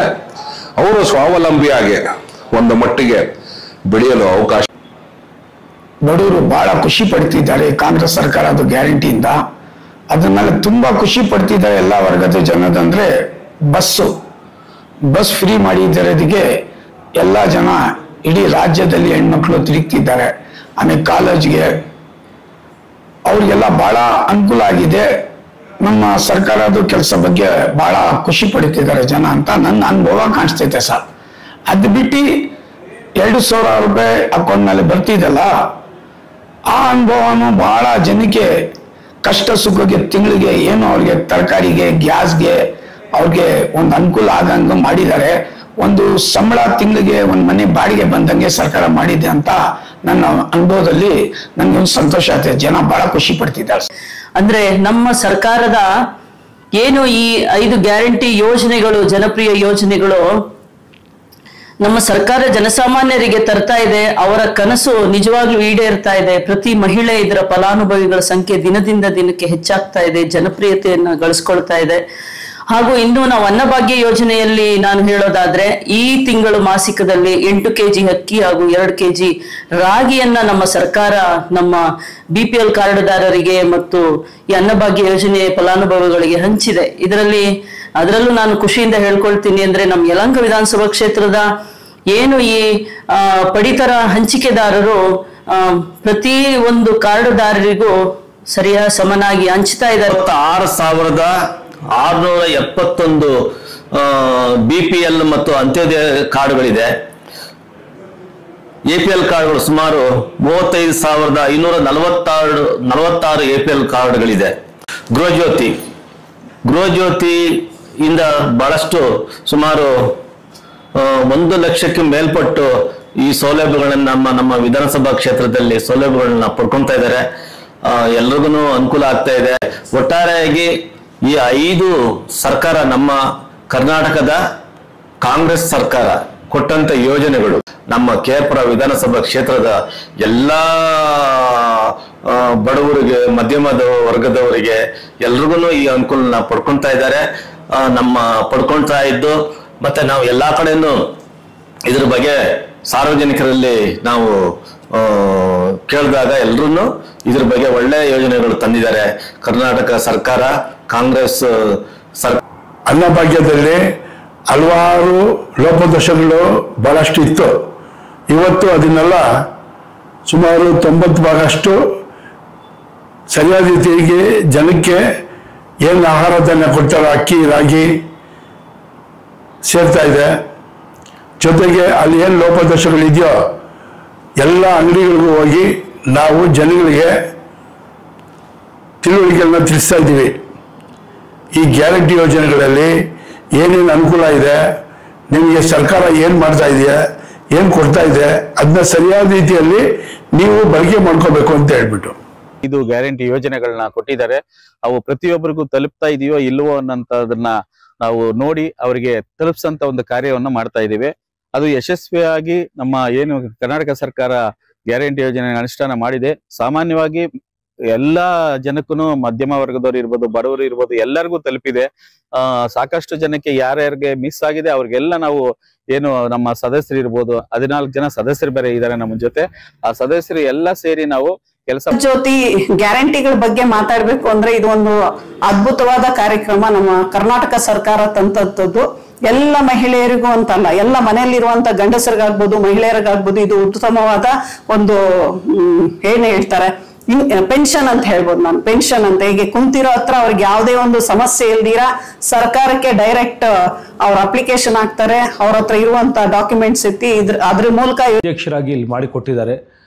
ಅವರು ಸ್ವಾವಲಂಬಿಯಾಗಿ ಒಂದು ಮಟ್ಟಿಗೆ ಬೆಳೆಯಲು ಅವಕಾಶ. ಬಡವರು ಬಹಳ ಖುಷಿ ಪಡ್ತಿದ್ದಾರೆ ಕಾಂಗ್ರೆಸ್ ಸರ್ಕಾರದ ಗ್ಯಾರಂಟಿಯಿಂದ. ಅದನ್ನೆಲ್ಲ ತುಂಬಾ ಖುಷಿ ಪಡ್ತಿದ್ದಾರೆ ಎಲ್ಲ ವರ್ಗದ ಜನದಂದ್ರೆ ಬಸ್ ಫ್ರೀ ಮಾಡಿದ್ದರಿಗೆ ಎಲ್ಲ ಜನ ಇಡೀ ರಾಜ್ಯದಲ್ಲಿ ಹೆಣ್ಮಕ್ಳು ತಿರುಗ್ತಿದ್ದಾರೆ. ಆಮೇಲೆ ಕಾಲೇಜ್ಗೆ ಅವ್ರಿಗೆಲ್ಲ ಬಹಳ ಅನುಕೂಲ ಆಗಿದೆ. ನಮ್ಮ ಸರ್ಕಾರದ ಕೆಲಸ ಬಗ್ಗೆ ಬಹಳ ಖುಷಿ ಪಡ್ತಿದ್ದಾರೆ ಜನ ಅಂತ ನನ್ನ ಅನುಭವ ಕಾಣಿಸ್ತೈತೆ ಸರ್. ಅದು ಬಿಟ್ಟು 2,000 ರೂಪಾಯಿ ಅಕೌಂಟ್ ಮೇಲೆ ಬರ್ತಿದಲ್ಲ, ಆ ಅನುಭವನು ಬಹಳ ಜನಕ್ಕೆ ಕಷ್ಟ ಸುಖಕ್ಕೆ ತಿಂಗಳಿಗೆ ಏನು ಅವ್ರಿಗೆ ತರಕಾರಿಗೆ ಗ್ಯಾಸ್ಗೆ ಅವ್ರಿಗೆ ಒಂದು ಅನುಕೂಲ ಆಗಂಗ ಮಾಡಿದ್ದಾರೆ. ಒಂದು ಸಂಬಳ ತಿಂಗಳಿಗೆ ಒಂದು ಮನೆ ಬಾಡಿಗೆ ಬಂದಂಗೆ ಸರ್ಕಾರ ಮಾಡಿದೆ ಅಂತ ನನ್ನ ಅನುಭವದಲ್ಲಿ ನನಗೆ ಒಂದು ಸಂತೋಷ ಆಗ್ತದೆ. ಜನ ಬಹಳ ಖುಷಿ ಪಡ್ತಿದ್ದಾರೆ. ಅಂದ್ರೆ ನಮ್ಮ ಸರ್ಕಾರದ ಏನು ಈ 5 ಗ್ಯಾರಂಟಿ ಯೋಜನೆಗಳು, ಜನಪ್ರಿಯ ಯೋಜನೆಗಳು ನಮ್ಮ ಸರ್ಕಾರ ಜನಸಾಮಾನ್ಯರಿಗೆ ತರ್ತಾ ಇದೆ. ಅವರ ಕನಸು ನಿಜವಾಗ್ಲೂ ಈಡೇರ್ತಾ ಇದೆ. ಪ್ರತಿ ಮಹಿಳೆ ಇದರ ಫಲಾನುಭವಿಗಳ ಸಂಖ್ಯೆ ದಿನದಿಂದ ದಿನಕ್ಕೆ ಹೆಚ್ಚಾಗ್ತಾ ಇದೆ, ಜನಪ್ರಿಯತೆಯನ್ನ ಗಳಿಸ್ಕೊಳ್ತಾ ಇದೆ. ಹಾಗೂ ಇನ್ನು ನಾವು ಅನ್ನಭಾಗ್ಯ ಯೋಜನೆಯಲ್ಲಿ ನಾನು ಹೇಳೋದಾದ್ರೆ, ಈ ತಿಂಗಳು ಮಾಸಿಕದಲ್ಲಿ 8 kg ಅಕ್ಕಿ ಹಾಗೂ 2 kg ರಾಗಿಯನ್ನ ನಮ್ಮ ಸರ್ಕಾರ ನಮ್ಮ BPL ಕಾರ್ಡ್ದಾರರಿಗೆ ಮತ್ತು ಈ ಅನ್ನಭಾಗ್ಯ ಯೋಜನೆ ಫಲಾನುಭವಿಗಳಿಗೆ ಹಂಚಿದೆ. ಅದರಲ್ಲೂ ನಾನು ಖುಷಿಯಿಂದ ಹೇಳ್ಕೊಳ್ತೀನಿ ಅಂದ್ರೆ, ನಮ್ಮ ಯಲಹಂಕ ವಿಧಾನಸಭಾ ಕ್ಷೇತ್ರದ ಏನು ಈ ಪಡಿತರ ಹಂಚಿಕೆದಾರರು ಪ್ರತಿ ಒಂದು ಕಾರ್ಡ್ದಾರರಿಗೂ ಸರಿಯಾದ ಸಮನಾಗಿ ಹಂಚ್ತಾ ಇದ್ದಾರೆ. 6,671 BPL ಮತ್ತು ಅಂತ್ಯೋದಯ ಕಾರ್ಡ್ಗಳಿದೆ. APL ಕಾರ್ಡ್ಗಳು ಸುಮಾರು 35,546 APL ಕಾರ್ಡ್ಗಳಿದೆ. ಗೃಹ ಜ್ಯೋತಿ ಇಂದ ಬಹಳಷ್ಟು ಸುಮಾರು 1 ಲಕ್ಷಕ್ಕೆ ಮೇಲ್ಪಟ್ಟು ಈ ಸೌಲಭ್ಯಗಳನ್ನ ನಮ್ಮ ವಿಧಾನಸಭಾ ಕ್ಷೇತ್ರದಲ್ಲಿ ಸೌಲಭ್ಯಗಳನ್ನ ಪಡ್ಕೊಳ್ತಾ ಇದ್ದಾರೆ. ಎಲ್ರಿಗೂ ಅನುಕೂಲ ಆಗ್ತಾ ಇದೆ. ಒಟ್ಟಾರೆಯಾಗಿ ಈ 5 ಸರ್ಕಾರ, ನಮ್ಮ ಕರ್ನಾಟಕದ ಕಾಂಗ್ರೆಸ್ ಸರ್ಕಾರ ಕೊಟ್ಟಂತ ಯೋಜನೆಗಳು ನಮ್ಮ KR ವಿಧಾನಸಭಾ ಕ್ಷೇತ್ರದ ಎಲ್ಲಾ ಬಡವರಿಗೆ, ಮಧ್ಯಮದ ವರ್ಗದವರಿಗೆ ಎಲ್ರಿಗೂ ಈ ಅನುಕೂಲನ ಪಡ್ಕೊಳ್ತಾ ಇದ್ದಾರೆ. ನಮ್ಮ ಪಡ್ಕೊಳ್ತಾ ಇದ್ದು ಮತ್ತೆ ನಾವು ಎಲ್ಲಾ ಕಡೆನೂ ಇದ್ರ ಬಗ್ಗೆ ಸಾರ್ವಜನಿಕರಲ್ಲಿ ನಾವು ಕೇಳಿದಾಗ ಎಲ್ರೂ ಇದ್ರ ಬಗ್ಗೆ ಒಳ್ಳೆ ಯೋಜನೆಗಳು ತಂದಿದ್ದಾರೆ ಕರ್ನಾಟಕ ಸರ್ಕಾರ, ಕಾಂಗ್ರೆಸ್ ಸರ್ಕಾರ. ಅನ್ನಭಾಗ್ಯದಲ್ಲಿ ಹಲವಾರು ಲೋಪದೋಷಗಳು ಬಹಳಷ್ಟು ಇತ್ತು. ಇವತ್ತು ಅದನ್ನೆಲ್ಲ ಸುಮಾರು 90% ಸರಿಯಾದ ರೀತಿಯಾಗಿ ಜನಕ್ಕೆ ಏನು ಆಹಾರ ಧಾನ್ಯ ಕೊಡ್ತಾರೆ, ಅಕ್ಕಿ ರಾಗಿ ಸೇರ್ತಾ ಇದೆ. ಜೊತೆಗೆ ಅಲ್ಲಿ ಏನು ಲೋಪದೋಷಗಳಿದೆಯೋ ಎಲ್ಲ ಅಂಗಡಿಗಳಿಗೂ ಹೋಗಿ ನಾವು ಜನಗಳಿಗೆ ತಿಳುವಳಿಕೆಗಳನ್ನ ತಿಳಿಸ್ತಾ ಇದ್ದೀವಿ. ಈ ಗ್ಯಾರಂಟಿ ಯೋಜನೆಗಳಲ್ಲಿ ಏನೇನು ಅನುಕೂಲ ಇದೆ, ನಿಮಗೆ ಸರ್ಕಾರ ಏನು ಮಾಡ್ತಾ ಇದೆಯಾ, ಏನು ಕೊಡ್ತಾ ಇದೆ, ಅದನ್ನ ಸರಿಯಾದ ರೀತಿಯಲ್ಲಿ ನೀವು ಬಳಕೆ ಮಾಡ್ಕೋಬೇಕು ಅಂತ ಹೇಳ್ಬಿಟ್ಟು ಇದು ಗ್ಯಾರಂಟಿ ಯೋಜನೆಗಳನ್ನ ಕೊಟ್ಟಿದ್ದಾರೆ. ಅವು ಪ್ರತಿಯೊಬ್ಬರಿಗೂ ತಲುಪ್ತಾ ಇದೆಯೋ ಇಲ್ವೋ ಅನ್ನೋದನ್ನ ನಾವು ನೋಡಿ ಅವರಿಗೆ ತಲುಪಿಸಂತ ಒಂದು ಕಾರ್ಯವನ್ನ ಮಾಡ್ತಾ ಇದ್ದೀವಿ. ಅದು ಯಶಸ್ವಿಯಾಗಿ ನಮ್ಮ ಏನು ಕರ್ನಾಟಕ ಸರ್ಕಾರ ಗ್ಯಾರಂಟಿ ಯೋಜನೆ ಅನುಷ್ಠಾನ ಮಾಡಿದೆ. ಸಾಮಾನ್ಯವಾಗಿ ಎಲ್ಲಾ ಜನಕ್ಕೂ, ಮಧ್ಯಮ ವರ್ಗದವರು ಇರ್ಬೋದು, ಬಡವರು ಇರ್ಬೋದು, ಎಲ್ಲರಿಗೂ ತಲುಪಿದೆ. ಸಾಕಷ್ಟು ಜನಕ್ಕೆ ಯಾರ್ಯಾರಿಗೆ ಮಿಸ್ ಆಗಿದೆ ಅವ್ರಿಗೆಲ್ಲ ನಾವು ಏನು ನಮ್ಮ ಸದಸ್ಯರು ಇರ್ಬೋದು, 14 ಜನ ಸದಸ್ಯರು ಬೇರೆ ಇದ್ದಾರೆ ನಮ್ಮ ಜೊತೆ. ಆ ಸದಸ್ಯರು ಎಲ್ಲ ಸೇರಿ ನಾವು ಕೆಲಸ ಜ್ಯೋತಿ ಗ್ಯಾರಂಟಿಗಳ ಬಗ್ಗೆ ಮಾತಾಡ್ಬೇಕು ಅಂದ್ರೆ ಇದು ಒಂದು ಅದ್ಭುತವಾದ ಕಾರ್ಯಕ್ರಮ. ನಮ್ಮ ಕರ್ನಾಟಕ ಸರ್ಕಾರ ತಂತದ್ದು ಎಲ್ಲ ಮಹಿಳೆಯರಿಗೂ ಅಂತಲ್ಲ, ಎಲ್ಲ ಮನೆಯಲ್ಲಿರುವಂತ ಗಂಡಸರಿಗಾಗ್ಬೋದು, ಮಹಿಳೆಯರಿಗಾಗ್ಬೋದು ಇದು ಉತ್ತಮವಾದ ಒಂದು ಏನ್ ಹೇಳ್ತಾರೆ ಪೆನ್ಷನ್ ಅಂತ ಹೇಳ್ಬೋದು. ನಾನು ಪೆನ್ಷನ್ ಅಂತ ಹೀಗೆ ಕುಂತಿರೋ ಹತ್ರ ಅವ್ರಿಗೆ ಯಾವುದೇ ಒಂದು ಸಮಸ್ಯೆ ಇಲ್ದಿರ ಸರ್ಕಾರಕ್ಕೆ ಡೈರೆಕ್ಟ್ ಅವ್ರ ಅಪ್ಲಿಕೇಶನ್ ಹಾಕ್ತಾರೆ. ಅವ್ರ ಹತ್ರ ಇರುವಂತ ಡಾಕ್ಯುಮೆಂಟ್ಸ್ ಎತ್ತಿ ಅದ್ರ ಮೂಲಕ ಅಧ್ಯಕ್ಷರಾಗಿ ಇಲ್ಲಿ ಮಾಡಿಕೊಟ್ಟಿದ್ದಾರೆ.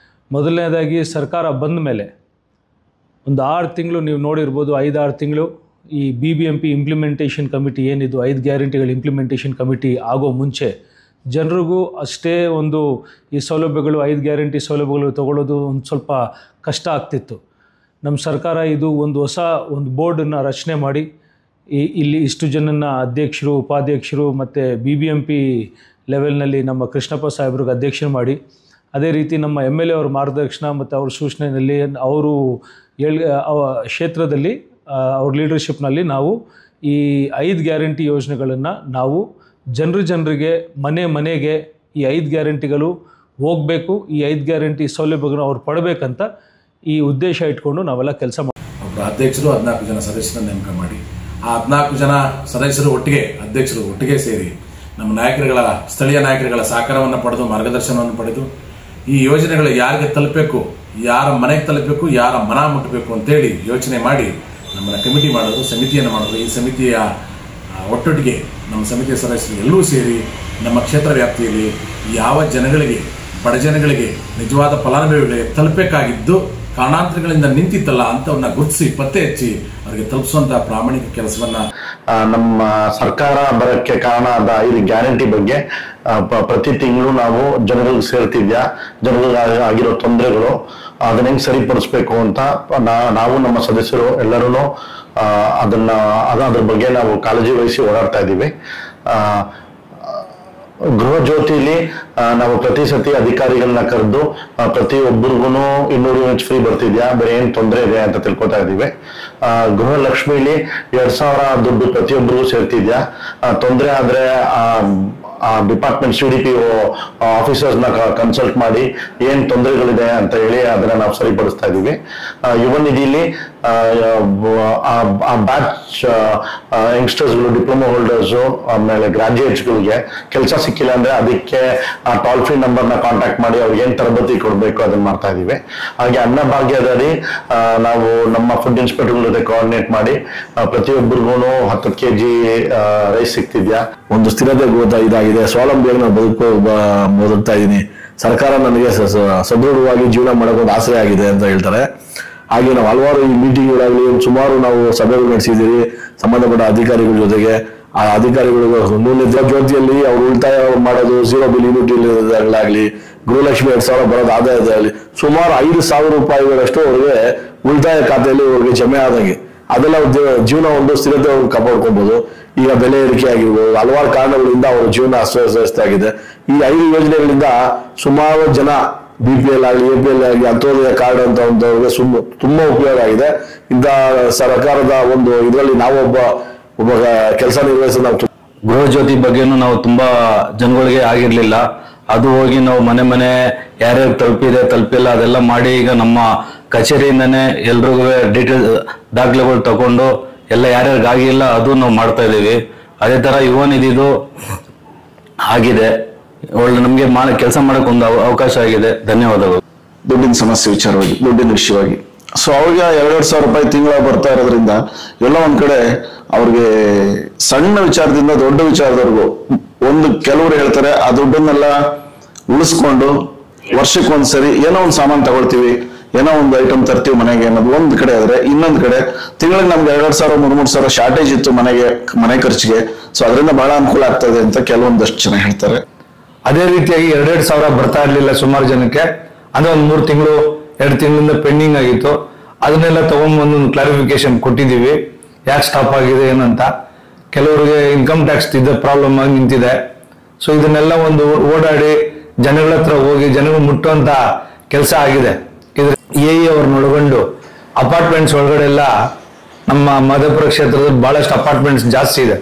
ಮೊದಲನೇದಾಗಿ ಸರ್ಕಾರ ಬಂದ ಮೇಲೆ ಒಂದು 6 ತಿಂಗಳು ನೀವು ನೋಡಿರ್ಬೋದು, 5-6 ತಿಂಗಳು ಈ BBMP ಇಂಪ್ಲಿಮೆಂಟೇಷನ್ ಕಮಿಟಿ ಏನಿದು 5 ಗ್ಯಾರಂಟಿಗಳ ಇಂಪ್ಲಿಮೆಂಟೇಷನ್ ಕಮಿಟಿ ಆಗೋ ಮುಂಚೆ ಜನರಿಗೂ ಅಷ್ಟೇ ಒಂದು ಈ ಸೌಲಭ್ಯಗಳು 5 ಗ್ಯಾರಂಟಿ ಸೌಲಭ್ಯಗಳು ತಗೊಳ್ಳೋದು ಒಂದು ಸ್ವಲ್ಪ ಕಷ್ಟ ಆಗ್ತಿತ್ತು. ನಮ್ಮ ಸರ್ಕಾರ ಇದು ಒಂದು ಹೊಸ ಒಂದು ಬೋರ್ಡನ್ನು ರಚನೆ ಮಾಡಿ ಇಲ್ಲಿ ಇಷ್ಟು ಜನನ ಅಧ್ಯಕ್ಷರು, ಉಪಾಧ್ಯಕ್ಷರು ಮತ್ತು BBMP ಲೆವೆಲ್ನಲ್ಲಿ ನಮ್ಮ ಕೃಷ್ಣಪ್ಪ ಸಾಹೇಬ್ರಿಗೆ ಅಧ್ಯಕ್ಷರು ಮಾಡಿ, ಅದೇ ರೀತಿ ನಮ್ಮ MLA ಅವ್ರ ಮಾರ್ಗದರ್ಶನ ಮತ್ತು ಅವ್ರ ಸೂಚನೆಯಲ್ಲಿ ಅವರು ಕ್ಷೇತ್ರದಲ್ಲಿ ಅವ್ರ ಲೀಡರ್ಶಿಪ್ನಲ್ಲಿ ನಾವು ಈ 5 ಗ್ಯಾರಂಟಿ ಯೋಜನೆಗಳನ್ನು ನಾವು ಜನರಿಗೆ ಮನೆಗೆ ಈ 5 ಗ್ಯಾರಂಟಿಗಳು ಹೋಗಬೇಕು, ಈ 5 ಗ್ಯಾರಂಟಿ ಸೌಲಭ್ಯಗಳನ್ನು ಅವ್ರು ಪಡಬೇಕಂತ ಈ ಉದ್ದೇಶ ಇಟ್ಕೊಂಡು ನಾವೆಲ್ಲ ಕೆಲಸ ಮಾಡಿ ಒಬ್ಬರು ಅಧ್ಯಕ್ಷರು 14 ಜನ ಸದಸ್ಯರನ್ನು ನೇಮಕ ಮಾಡಿ ಆ 14 ಜನ ಸದಸ್ಯರು ಒಟ್ಟಿಗೆ ಅಧ್ಯಕ್ಷರು ಒಟ್ಟಿಗೆ ಸೇರಿ ನಮ್ಮ ನಾಯಕರುಗಳ ಸ್ಥಳೀಯ ನಾಯಕರುಗಳ ಸಹಕಾರವನ್ನು ಪಡೆದು ಮಾರ್ಗದರ್ಶನವನ್ನು ಪಡೆದು ಈ ಯೋಜನೆಗಳು ಯಾರಿಗೆ ತಲುಪಬೇಕು, ಯಾರ ಮನೆಗೆ ತಲುಪಬೇಕು, ಯಾರ ಮನ ಮುಟ್ಟಬೇಕು ಅಂತೇಳಿ ಯೋಚನೆ ಮಾಡಿ ನಮ್ಮನ್ನ ಕಮಿಟಿ ಮಾಡೋದು, ಸಮಿತಿಯನ್ನು ಮಾಡೋದು. ಈ ಸಮಿತಿಯ ಒಟ್ಟೊಟ್ಟಿಗೆ ನಮ್ಮ ಸಮಿತಿಯ ಸದಸ್ಯರು ಎಲ್ಲರೂ ಸೇರಿ ನಮ್ಮ ಕ್ಷೇತ್ರ ವ್ಯಾಪ್ತಿಯಲ್ಲಿ ಯಾವ ಜನಗಳಿಗೆ, ಬಡ ಜನಗಳಿಗೆ, ನಿಜವಾದ ಫಲಾನುಭವಿಗಳಿಗೆ ತಲುಪಬೇಕಾಗಿದ್ದು ಕಾರಣಾಂತರಗಳಿಂದ ನಿಂತಿತ್ತಲ್ಲ ಅಂತವನ್ನ ಗುರುತಿಸಿ ಪತ್ತೆ ಹಚ್ಚಿ ಅವರಿಗೆ ತಲುಪಿಸುವಂತ ಪ್ರಾಮಾಣಿಕ ಕೆಲಸವನ್ನ ನಮ್ಮ ಸರ್ಕಾರ ಬರಕ್ಕೆ ಕಾರಣ ಆದ 5 ಗ್ಯಾರಂಟಿ ಬಗ್ಗೆ ಪ್ರತಿ ತಿಂಗಳು ನಾವು ಜನರಿಗೆ ಸೇರ್ತಿದ್ಯಾ, ಜನರಿಗೆ ಆಗಿರೋ ತೊಂದರೆಗಳು ಅದನ್ನ ಹೆಂಗ್ ಸರಿಪಡಿಸ್ಬೇಕು ಅಂತ ನಾವು ನಮ್ಮ ಸದಸ್ಯರು ಎಲ್ಲರೂ ಅದ್ರ ಬಗ್ಗೆ ನಾವು ಕಾಳಜಿ ವಹಿಸಿ ಓಡಾಡ್ತಾ ಇದ್ದೀವಿ. ಗೃಹ ಜ್ಯೋತಿಲಿ ನಾವು ಪ್ರತಿ ಸತಿ ಅಧಿಕಾರಿಗಳನ್ನ ಕರೆದು ಪ್ರತಿಯೊಬ್ಬರಿಗೂ 200 ಯೂನಿಟ್ ಫ್ರೀ ಬರ್ತಿದ್ಯಾ, ಬೇರೆ ಏನ್ ತೊಂದರೆ ಇದೆ ಅಂತ ತಿಳ್ಕೊತಾ ಇದೀವಿ. ಗೃಹ ಲಕ್ಷ್ಮಿಲಿ 2000 ದುಡ್ಡು ಪ್ರತಿಯೊಬ್ಬರಿಗೂ ಸೇರ್ತಿದ್ಯಾ, ತೊಂದರೆ ಆದ್ರೆ ಡಿಪಾರ್ಟ್ಮೆಂಟ್ CDPO ಆಫೀಸರ್ಸ್ನ ಕನ್ಸಲ್ಟ್ ಮಾಡಿ ಏನ್ ತೊಂದರೆಗಳಿದೆ ಅಂತ ಹೇಳಿ ಅದನ್ನ ನಾವು ಸರಿಪಡಿಸ್ತಾ ಇದೀವಿ. ಯುವ ನಿಧಿಲಿ ಬ್ಯಾಚ್ ಯಂಗ್ಸ್ಟರ್ಸ್ಗಳು, ಡಿಪ್ಲೊಮಾ ಹೋಲ್ಡರ್ಸು, ಆಮೇಲೆ ಗ್ರಾಜುಯೇಟ್ಸ್ಗಳಿಗೆ ಕೆಲಸ ಸಿಕ್ಕಿಲ್ಲ ಅಂದ್ರೆ ಅದಕ್ಕೆ ಟೋಲ್ ಫ್ರೀ ನಂಬರ್ನ ಕಾಂಟ್ಯಾಕ್ಟ್ ಮಾಡಿ ಅವ್ರಿಗೆ ಏನ್ ತರಬೇತಿ ಕೊಡಬೇಕು ಅದನ್ನ ಮಾಡ್ತಾ ಇದೀವಿ. ಹಾಗೆ ಅನ್ನಭಾಗ್ಯದಲ್ಲಿ ನಾವು ನಮ್ಮ ಫುಡ್ ಇನ್ಸ್ಪೆಕ್ಟರ್ ಜೊತೆ ಕೋಆರ್ಡಿನೇಟ್ ಮಾಡಿ ಪ್ರತಿಯೊಬ್ಬರಿಗೂ 10 kg ರೈಸ್ ಸಿಗ್ತಿದ್ಯಾ. ಒಂದು ಸ್ಥಿರತೆ ಇದಾಗಿದೆ, ಸ್ವಾವಲಂಬಿಯಾಗಿ ನಾನು ಬದುಕ್ತಾ ಇದ್ದೀನಿ. ಸರ್ಕಾರ ನನಗೆ ಸದೃಢವಾಗಿ ಜೀವನ ಮಾಡೋಕೆ ಒಂದು ಆಸರೆ ಆಗಿದೆ ಅಂತ ಹೇಳ್ತಾರೆ. ಹಾಗೆ ನಾವು ಹಲವಾರು ಈ ಮೀಟಿಂಗ್ಗಳಾಗಲಿ ಸುಮಾರು ನಾವು ಸಭೆಗಳು ನಡೆಸಿದ್ದೀವಿ ಸಂಬಂಧಪಟ್ಟ ಅಧಿಕಾರಿಗಳ ಜೊತೆಗೆ. ಆ ಅಧಿಕಾರಿಗಳು ನ್ಯೂನತೆ ಜ್ಯೋತಿಯಲ್ಲಿ ಅವ್ರು ಉಳಿತಾಯ ಮಾಡೋದು, 0 ಬಿಲ್ ಯೂನಿಟ್ಗಳಾಗಲಿ, ಗೃಹಲಕ್ಷ್ಮಿ 2000 ಬರೋದು ಆದಾಯದಲ್ಲಿ ಸುಮಾರು 5,000 ರೂಪಾಯಿಗಳಷ್ಟು ಅವ್ರಿಗೆ ಉಳಿತಾಯ ಖಾತೆಯಲ್ಲಿ ಅವ್ರಿಗೆ ಜಮೆ ಆದಂಗೆ ಅದೆಲ್ಲ ಜೀವನ ಒಂದು ಸ್ಥಿರತೆ ಕಾಪಾಡ್ಕೊಬಹುದು. ಈಗ ಬೆಲೆ ಏರಿಕೆ ಆಗಿರ್ಬೋದು, ಹಲವಾರು ಕಾರಣಗಳಿಂದ ಅವರ ಜೀವನ ಅಸ್ತವ್ಯಸ್ತ ಆಗಿದೆ. ಈ 5 ಯೋಜನೆಗಳಿಂದ ಸುಮಾರು ಜನ BPL ಆಗಲಿ, APL ಆಗಲಿ, ಅಂತ್ಯೋದಯ ಕಾರ್ಡ್ ಅಂತ ಒಂದವ್ರಿಗೆ ತುಂಬಾ ಉಪಯೋಗ ಆಗಿದೆ. ಇಂಥ ಸರ್ಕಾರದ ಒಂದು ಇದರಲ್ಲಿ ನಾವೊಬ್ಬ ಕೆಲಸ ನಿರ್ವಹಿಸಿ ನಾವು ಗೃಹ ಜ್ಯೋತಿ ಬಗ್ಗೆನೂ ನಾವು ತುಂಬಾ ಜನಗಳಿಗೆ ಆಗಿರ್ಲಿಲ್ಲ. ಅದು ಹೋಗಿ ನಾವು ಮನೆ ಯಾರ್ಯಾರು ತಲುಪಿಲ್ಲ ಅದೆಲ್ಲ ಮಾಡಿ ಈಗ ನಮ್ಮ ಕಚೇರಿಯಿಂದನೇ ಎಲ್ರಿಗೂ ಡೀಟೇಲ್ಸ್ ದಾಖಲೆಗಳು ತಗೊಂಡು ಎಲ್ಲ ಯಾರ್ಯಾರಿಗಾಗಿಲ್ಲ ಅದು ನಾವು ಮಾಡ್ತಾ ಇದ್ದೀವಿ. ಅದೇ ತರ ಯುವ ನಿಧಿದು ಆಗಿದೆ, ಒಳ್ಳೆ ನಮ್ಗೆ ಕೆಲಸ ಮಾಡಕ್ ಒಂದು ಅವಕಾಶ ಆಗಿದೆ. ಧನ್ಯವಾದಗಳು. ದುಡ್ಡಿನ ಸಮಸ್ಯೆ ವಿಚಾರವಾಗಿ, ದುಡ್ಡಿನ ವಿಷಯವಾಗಿ. ಸೊ ಅವ್ರಿಗೆ 2,000 ರೂಪಾಯಿ ತಿಂಗಳ ಬರ್ತಾ ಇರೋದ್ರಿಂದ ಎಲ್ಲ ಒಂದ್ ಕಡೆ ಅವ್ರಿಗೆ ಸಣ್ಣ ವಿಚಾರದಿಂದ ದೊಡ್ಡ ವಿಚಾರದವರೆಗೂ ಕೆಲವರು ಹೇಳ್ತಾರೆ ಆ ದುಡ್ಡನ್ನೆಲ್ಲ ಉಳಿಸ್ಕೊಂಡು ವರ್ಷಕ್ಕೊಂದ್ಸರಿ ಏನೋ ಒಂದು ಸಾಮಾನು ತಗೊಳ್ತೀವಿ, ಏನೋ ಒಂದು ಐಟಮ್ ತರ್ತೀವಿ ಮನೆಗೆ ಅನ್ನೋದು ಒಂದ್ ಕಡೆ ಆದ್ರೆ, ಇನ್ನೊಂದ್ ಕಡೆ ತಿಂಗಳಿಗೆ ನಮ್ಗೆ 2,000 3,000 ಶಾರ್ಟೇಜ್ ಇತ್ತು ಮನೆ ಖರ್ಚಿಗೆ. ಸೊ ಅದರಿಂದ ಬಹಳ ಅನುಕೂಲ ಆಗ್ತದೆ ಅಂತ ಕೆಲವೊಂದಷ್ಟು ಜನ ಹೇಳ್ತಾರೆ. ಅದೇ ರೀತಿಯಾಗಿ 2,000 ಬರ್ತಾ ಇರ್ಲಿಲ್ಲ ಸುಮಾರು ಜನಕ್ಕೆ. ಅಂದ್ರೆ ಒಂದ್ 3 ತಿಂಗಳು 2 ತಿಂಗಳಿಂದ ಪೆಂಡಿಂಗ್ ಆಗಿತ್ತು. ಅದನ್ನೆಲ್ಲ ತಗೊಂಡ್ಬಂದು ಕ್ಲಾರಿಫಿಕೇಶನ್ ಕೊಟ್ಟಿದ್ದೀವಿ, ಯಾಕೆ ಸ್ಟಾಪ್ ಆಗಿದೆ ಏನಂತ. ಕೆಲವರಿಗೆ ಇನ್ಕಮ್ ಟ್ಯಾಕ್ಸ್ ಇದ್ದ ಪ್ರಾಬ್ಲಮ್ ಆಗಿ ನಿಂತಿದೆ. ಸೊ ಇದನ್ನೆಲ್ಲ ಒಂದು ಓಡಾಡಿ ಜನಗಳ ಹತ್ರ ಹೋಗಿ ಜನಗಳು ಮುಟ್ಟುವಂತ ಕೆಲಸ ಆಗಿದೆ. ಇದ್ರ ಅವ್ರನ್ನ ಒಳಗೊಂಡು ಅಪಾರ್ಟ್ಮೆಂಟ್ಸ್ ಒಳಗಡೆ ಎಲ್ಲ ನಮ್ಮ ಮಧುಪುರ ಕ್ಷೇತ್ರದಲ್ಲಿ ಬಹಳಷ್ಟು ಅಪಾರ್ಟ್ಮೆಂಟ್ಸ್ ಜಾಸ್ತಿ ಇದೆ.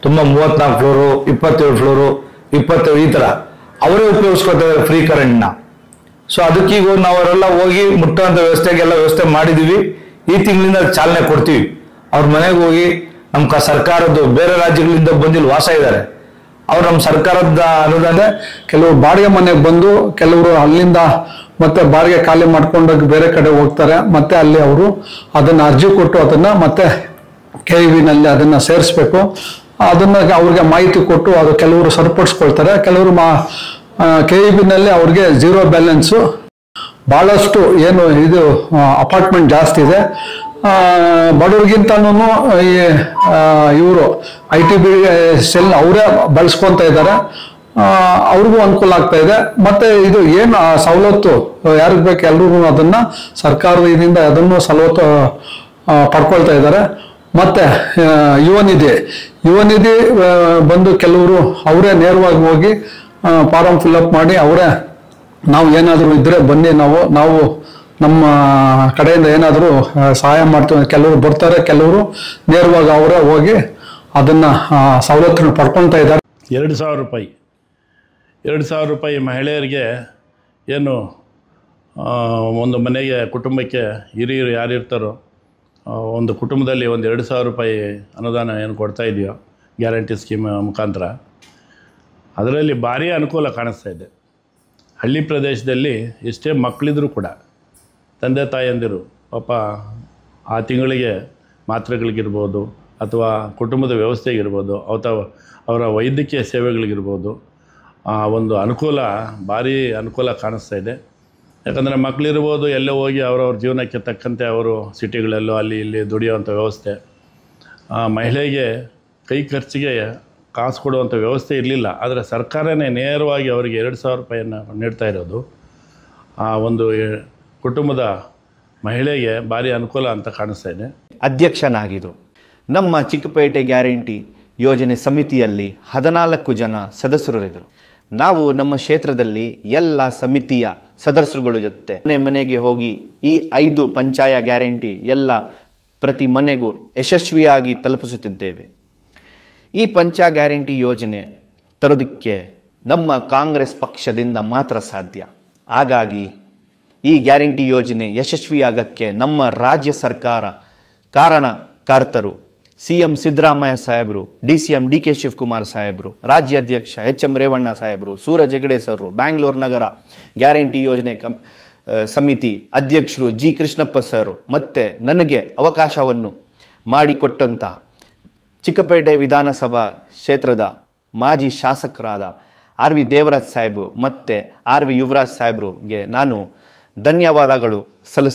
ತುಂಬಾ 34 ಫ್ಲೋರು, 27 ಫ್ಲೋರು, 27 ಈ ತರ ಅವರೇ ಉಪಯೋಗಿಸ್ಕೊತಾರೆ ಫ್ರೀ ಕರೆಂಟ್ನ. ಸೊ ಅದಕ್ಕೀಗ ನಾವರೆಲ್ಲ ಹೋಗಿ ಮುಟ್ಟುವಂತ ವ್ಯವಸ್ಥೆಗೆಲ್ಲ ವ್ಯವಸ್ಥೆ ಮಾಡಿದೀವಿ. ಈ ತಿಂಗಳಿಂದ ಚಾಲನೆ ಕೊಡ್ತೀವಿ. ಅವ್ರ ಮನೆಗೆ ಹೋಗಿ ನಮ್ಮ ಸರ್ಕಾರದ್ದು ಬೇರೆ ರಾಜ್ಯಗಳಿಂದ ಬಂದಿಲ್ಲಿ ವಾಸ ಇದ್ದಾರೆ, ಅವ್ರು ನಮ್ಮ ಸರ್ಕಾರದ ಅನುದಾನ ಕೆಲವರು ಬಾಡಿಗೆ ಮನೆಗೆ ಬಂದು ಕೆಲವರು ಅಲ್ಲಿಂದ ಮತ್ತೆ ಬಾಡಿಗೆ ಖಾಲಿ ಮಾಡ್ಕೊಂಡೋಗಿ ಬೇರೆ ಕಡೆ ಹೋಗ್ತಾರೆ. ಮತ್ತೆ ಅಲ್ಲಿ ಅವರು ಅದನ್ನ ಅರ್ಜಿ ಕೊಟ್ಟು ಅದನ್ನ ಮತ್ತೆ KEB-ನಲ್ಲಿ ಅದನ್ನ ಸೇರಿಸ್ಬೇಕು. ಅದನ್ನ ಅವ್ರಿಗೆ ಮಾಹಿತಿ ಕೊಟ್ಟು ಅದು ಕೆಲವರು ಸರಿಪಡಿಸ್ಕೊಳ್ತಾರೆ. ಕೆಲವರು KEB-ನಲ್ಲಿ ಅವ್ರಿಗೆ 0 ಬ್ಯಾಲೆನ್ಸು. ಬಹಳಷ್ಟು ಏನು ಇದು ಅಪಾರ್ಟ್ಮೆಂಟ್ ಜಾಸ್ತಿ ಇದೆ. ಬಡವ್ರಿಗಿಂತನೂ ಇವರು ITB ಸೆಲ್ ಅವರೇ ಬಳಸ್ಕೊಂತ ಇದ್ದಾರೆ. ಅವ್ರಿಗೂ ಅನುಕೂಲ ಆಗ್ತಾ ಇದೆ. ಮತ್ತೆ ಇದು ಏನು ಸವಲತ್ತು ಯಾರಿಗೆ ಬೇಕು ಎಲ್ರಿಗೂ ಅದನ್ನ ಸರ್ಕಾರದ ಇದರಿಂದ ಅದನ್ನು ಸವಲತ್ತು ಪಡ್ಕೊಳ್ತಾ ಇದ್ದಾರೆ. ಮತ್ತೆ ಯುವ ನಿಧಿ ಬಂದು ಕೆಲವರು ಅವರೇ ನೇರವಾಗಿ ಹೋಗಿ ಫಾರಂ ಫಿಲ್ಅಪ್ ಮಾಡಿ ಅವರೇ ನಾವು ಏನಾದರೂ ಇದ್ರೆ ಬನ್ನಿ ನಾವು ನಮ್ಮ ಕಡೆಯಿಂದ ಏನಾದರೂ ಸಹಾಯ ಮಾಡ್ತೀವಿ. ಕೆಲವರು ಬರ್ತಾರೆ, ಕೆಲವರು ನೇರವಾಗಿ ಅವರೇ ಹೋಗಿ ಅದನ್ನ ಸವಲತ್ತನ್ನು ಪಡ್ಕೊಳ್ತಾ ಇದ್ದಾರೆ. 2,000 ರೂಪಾಯಿ 2,000 ರೂಪಾಯಿ ಮಹಿಳೆಯರಿಗೆ ಏನು ಒಂದು ಮನೆಗೆ ಕುಟುಂಬಕ್ಕೆ ಹಿರಿಯರು ಯಾರಿರ್ತಾರೋ ಒಂದು ಕುಟುಂಬದಲ್ಲಿ ಒಂದು 2,000 ರೂಪಾಯಿ ಅನುದಾನ ಏನು ಕೊಡ್ತಾ ಇದೆಯೋ ಗ್ಯಾರಂಟಿ ಸ್ಕೀಮ್ ಮುಖಾಂತರ, ಅದರಲ್ಲಿ ಭಾರಿ ಅನುಕೂಲ ಕಾಣಿಸ್ತಾ ಇದೆ. ಹಳ್ಳಿ ಪ್ರದೇಶದಲ್ಲಿ ಎಷ್ಟೇ ಮಕ್ಕಳಿದ್ರೂ ಕೂಡ ತಂದೆ ತಾಯಂದಿರು ಪಾಪ ಆ ತಿಂಗಳಿಗೆ ಮಾತ್ರೆಗಳಿಗಿರ್ಬೋದು ಅಥವಾ ಕುಟುಂಬದ ವ್ಯವಸ್ಥೆಗಿರ್ಬೋದು ಅಥವಾ ಅವರ ವೈದ್ಯಕೀಯ ಸೇವೆಗಳಿಗಿರ್ಬೋದು ಒಂದು ಅನುಕೂಲ, ಭಾರಿ ಅನುಕೂಲ ಕಾಣಿಸ್ತಾ ಇದೆ. ಯಾಕಂದರೆ ಮಕ್ಕಳಿರ್ಬೋದು ಎಲ್ಲೇ ಹೋಗಿ ಅವರವ್ರ ಜೀವನಕ್ಕೆ ತಕ್ಕಂತೆ ಅವರು ಸಿಟಿಗಳಲ್ಲೋ ಅಲ್ಲಿ ಇಲ್ಲಿ ದುಡಿಯೋವಂಥ ವ್ಯವಸ್ಥೆ, ಮಹಿಳೆಗೆ ಕೈ ಖರ್ಚಿಗೆ ಕಾಸು ಕೊಡುವಂಥ ವ್ಯವಸ್ಥೆ ಇರಲಿಲ್ಲ. ಆದರೆ ಸರ್ಕಾರನೇ ನೇರವಾಗಿ ಅವರಿಗೆ 2,000 ರೂಪಾಯಿಯನ್ನು ನೀಡ್ತಾ ಇರೋದು ಆ ಒಂದು ಕುಟುಂಬದ ಮಹಿಳೆಗೆ ಭಾರಿ ಅನುಕೂಲ ಅಂತ ಕಾಣಿಸ್ತಾ ಇದೆ. ಅಧ್ಯಕ್ಷನಾಗಿದ್ದು ನಮ್ಮ ಚಿಕ್ಕಪೇಟೆ ಗ್ಯಾರಂಟಿ ಯೋಜನೆ ಸಮಿತಿಯಲ್ಲಿ 14 ಜನ ಸದಸ್ಯರಿದ್ದರು. ನಾವು ನಮ್ಮ ಕ್ಷೇತ್ರದಲ್ಲಿ ಎಲ್ಲ ಸಮಿತಿಯ ಸದಸ್ಯರುಗಳ ಜೊತೆ ಮನೆಗೆ ಹೋಗಿ ಈ 5 ಪಂಚಾಯ ಗ್ಯಾರಂಟಿ ಎಲ್ಲ ಪ್ರತಿ ಮನೆಗೂ ಯಶಸ್ವಿಯಾಗಿ ತಲುಪಿಸುತ್ತಿದ್ದೇವೆ. ಈ ಪಂಚಾಯ ಗ್ಯಾರಂಟಿ ಯೋಜನೆ ತರೋದಕ್ಕೆ ನಮ್ಮ ಕಾಂಗ್ರೆಸ್ ಪಕ್ಷದಿಂದ ಮಾತ್ರ ಸಾಧ್ಯ. ಹಾಗಾಗಿ ಈ ಗ್ಯಾರಂಟಿ ಯೋಜನೆ ಯಶಸ್ವಿಯಾಗಕ್ಕೆ ನಮ್ಮ ರಾಜ್ಯ ಸರ್ಕಾರ ಕಾರಣಕರ್ತರು CM ಸಿದ್ದರಾಮಯ್ಯ ಸಾಹೇಬರು, DCM DK ಶಿವಕುಮಾರ್ ಸಾಹೇಬರು, ರಾಜ್ಯಾಧ್ಯಕ್ಷ HM ರೇವಣ್ಣ ಸಾಹೇಬರು, ಸೂರಜ್ ಹೆಗಡೆ ಸರ್, ಬ್ಯಾಂಗ್ಳೂರು ನಗರ ಗ್ಯಾರಂಟಿ ಯೋಜನೆ ಸಮಿತಿ ಅಧ್ಯಕ್ಷರು G ಕೃಷ್ಣಪ್ಪ ಸರ್, ಮತ್ತೆ ನನಗೆ ಅವಕಾಶವನ್ನು ಮಾಡಿಕೊಟ್ಟಂಥ ಚಿಕ್ಕಪೇಟೆ ವಿಧಾನಸಭಾ ಕ್ಷೇತ್ರದ ಮಾಜಿ ಶಾಸಕರಾದ RV ದೇವರಾಜ್ ಸಾಹೇಬರು ಮತ್ತು RV ಯುವರಾಜ್ ಸಾಹೇಬರಿಗೆ ನಾನು ಧನ್ಯವಾದಗಳು ಸಲ್ಲಿಸುತ್ತೇನೆ.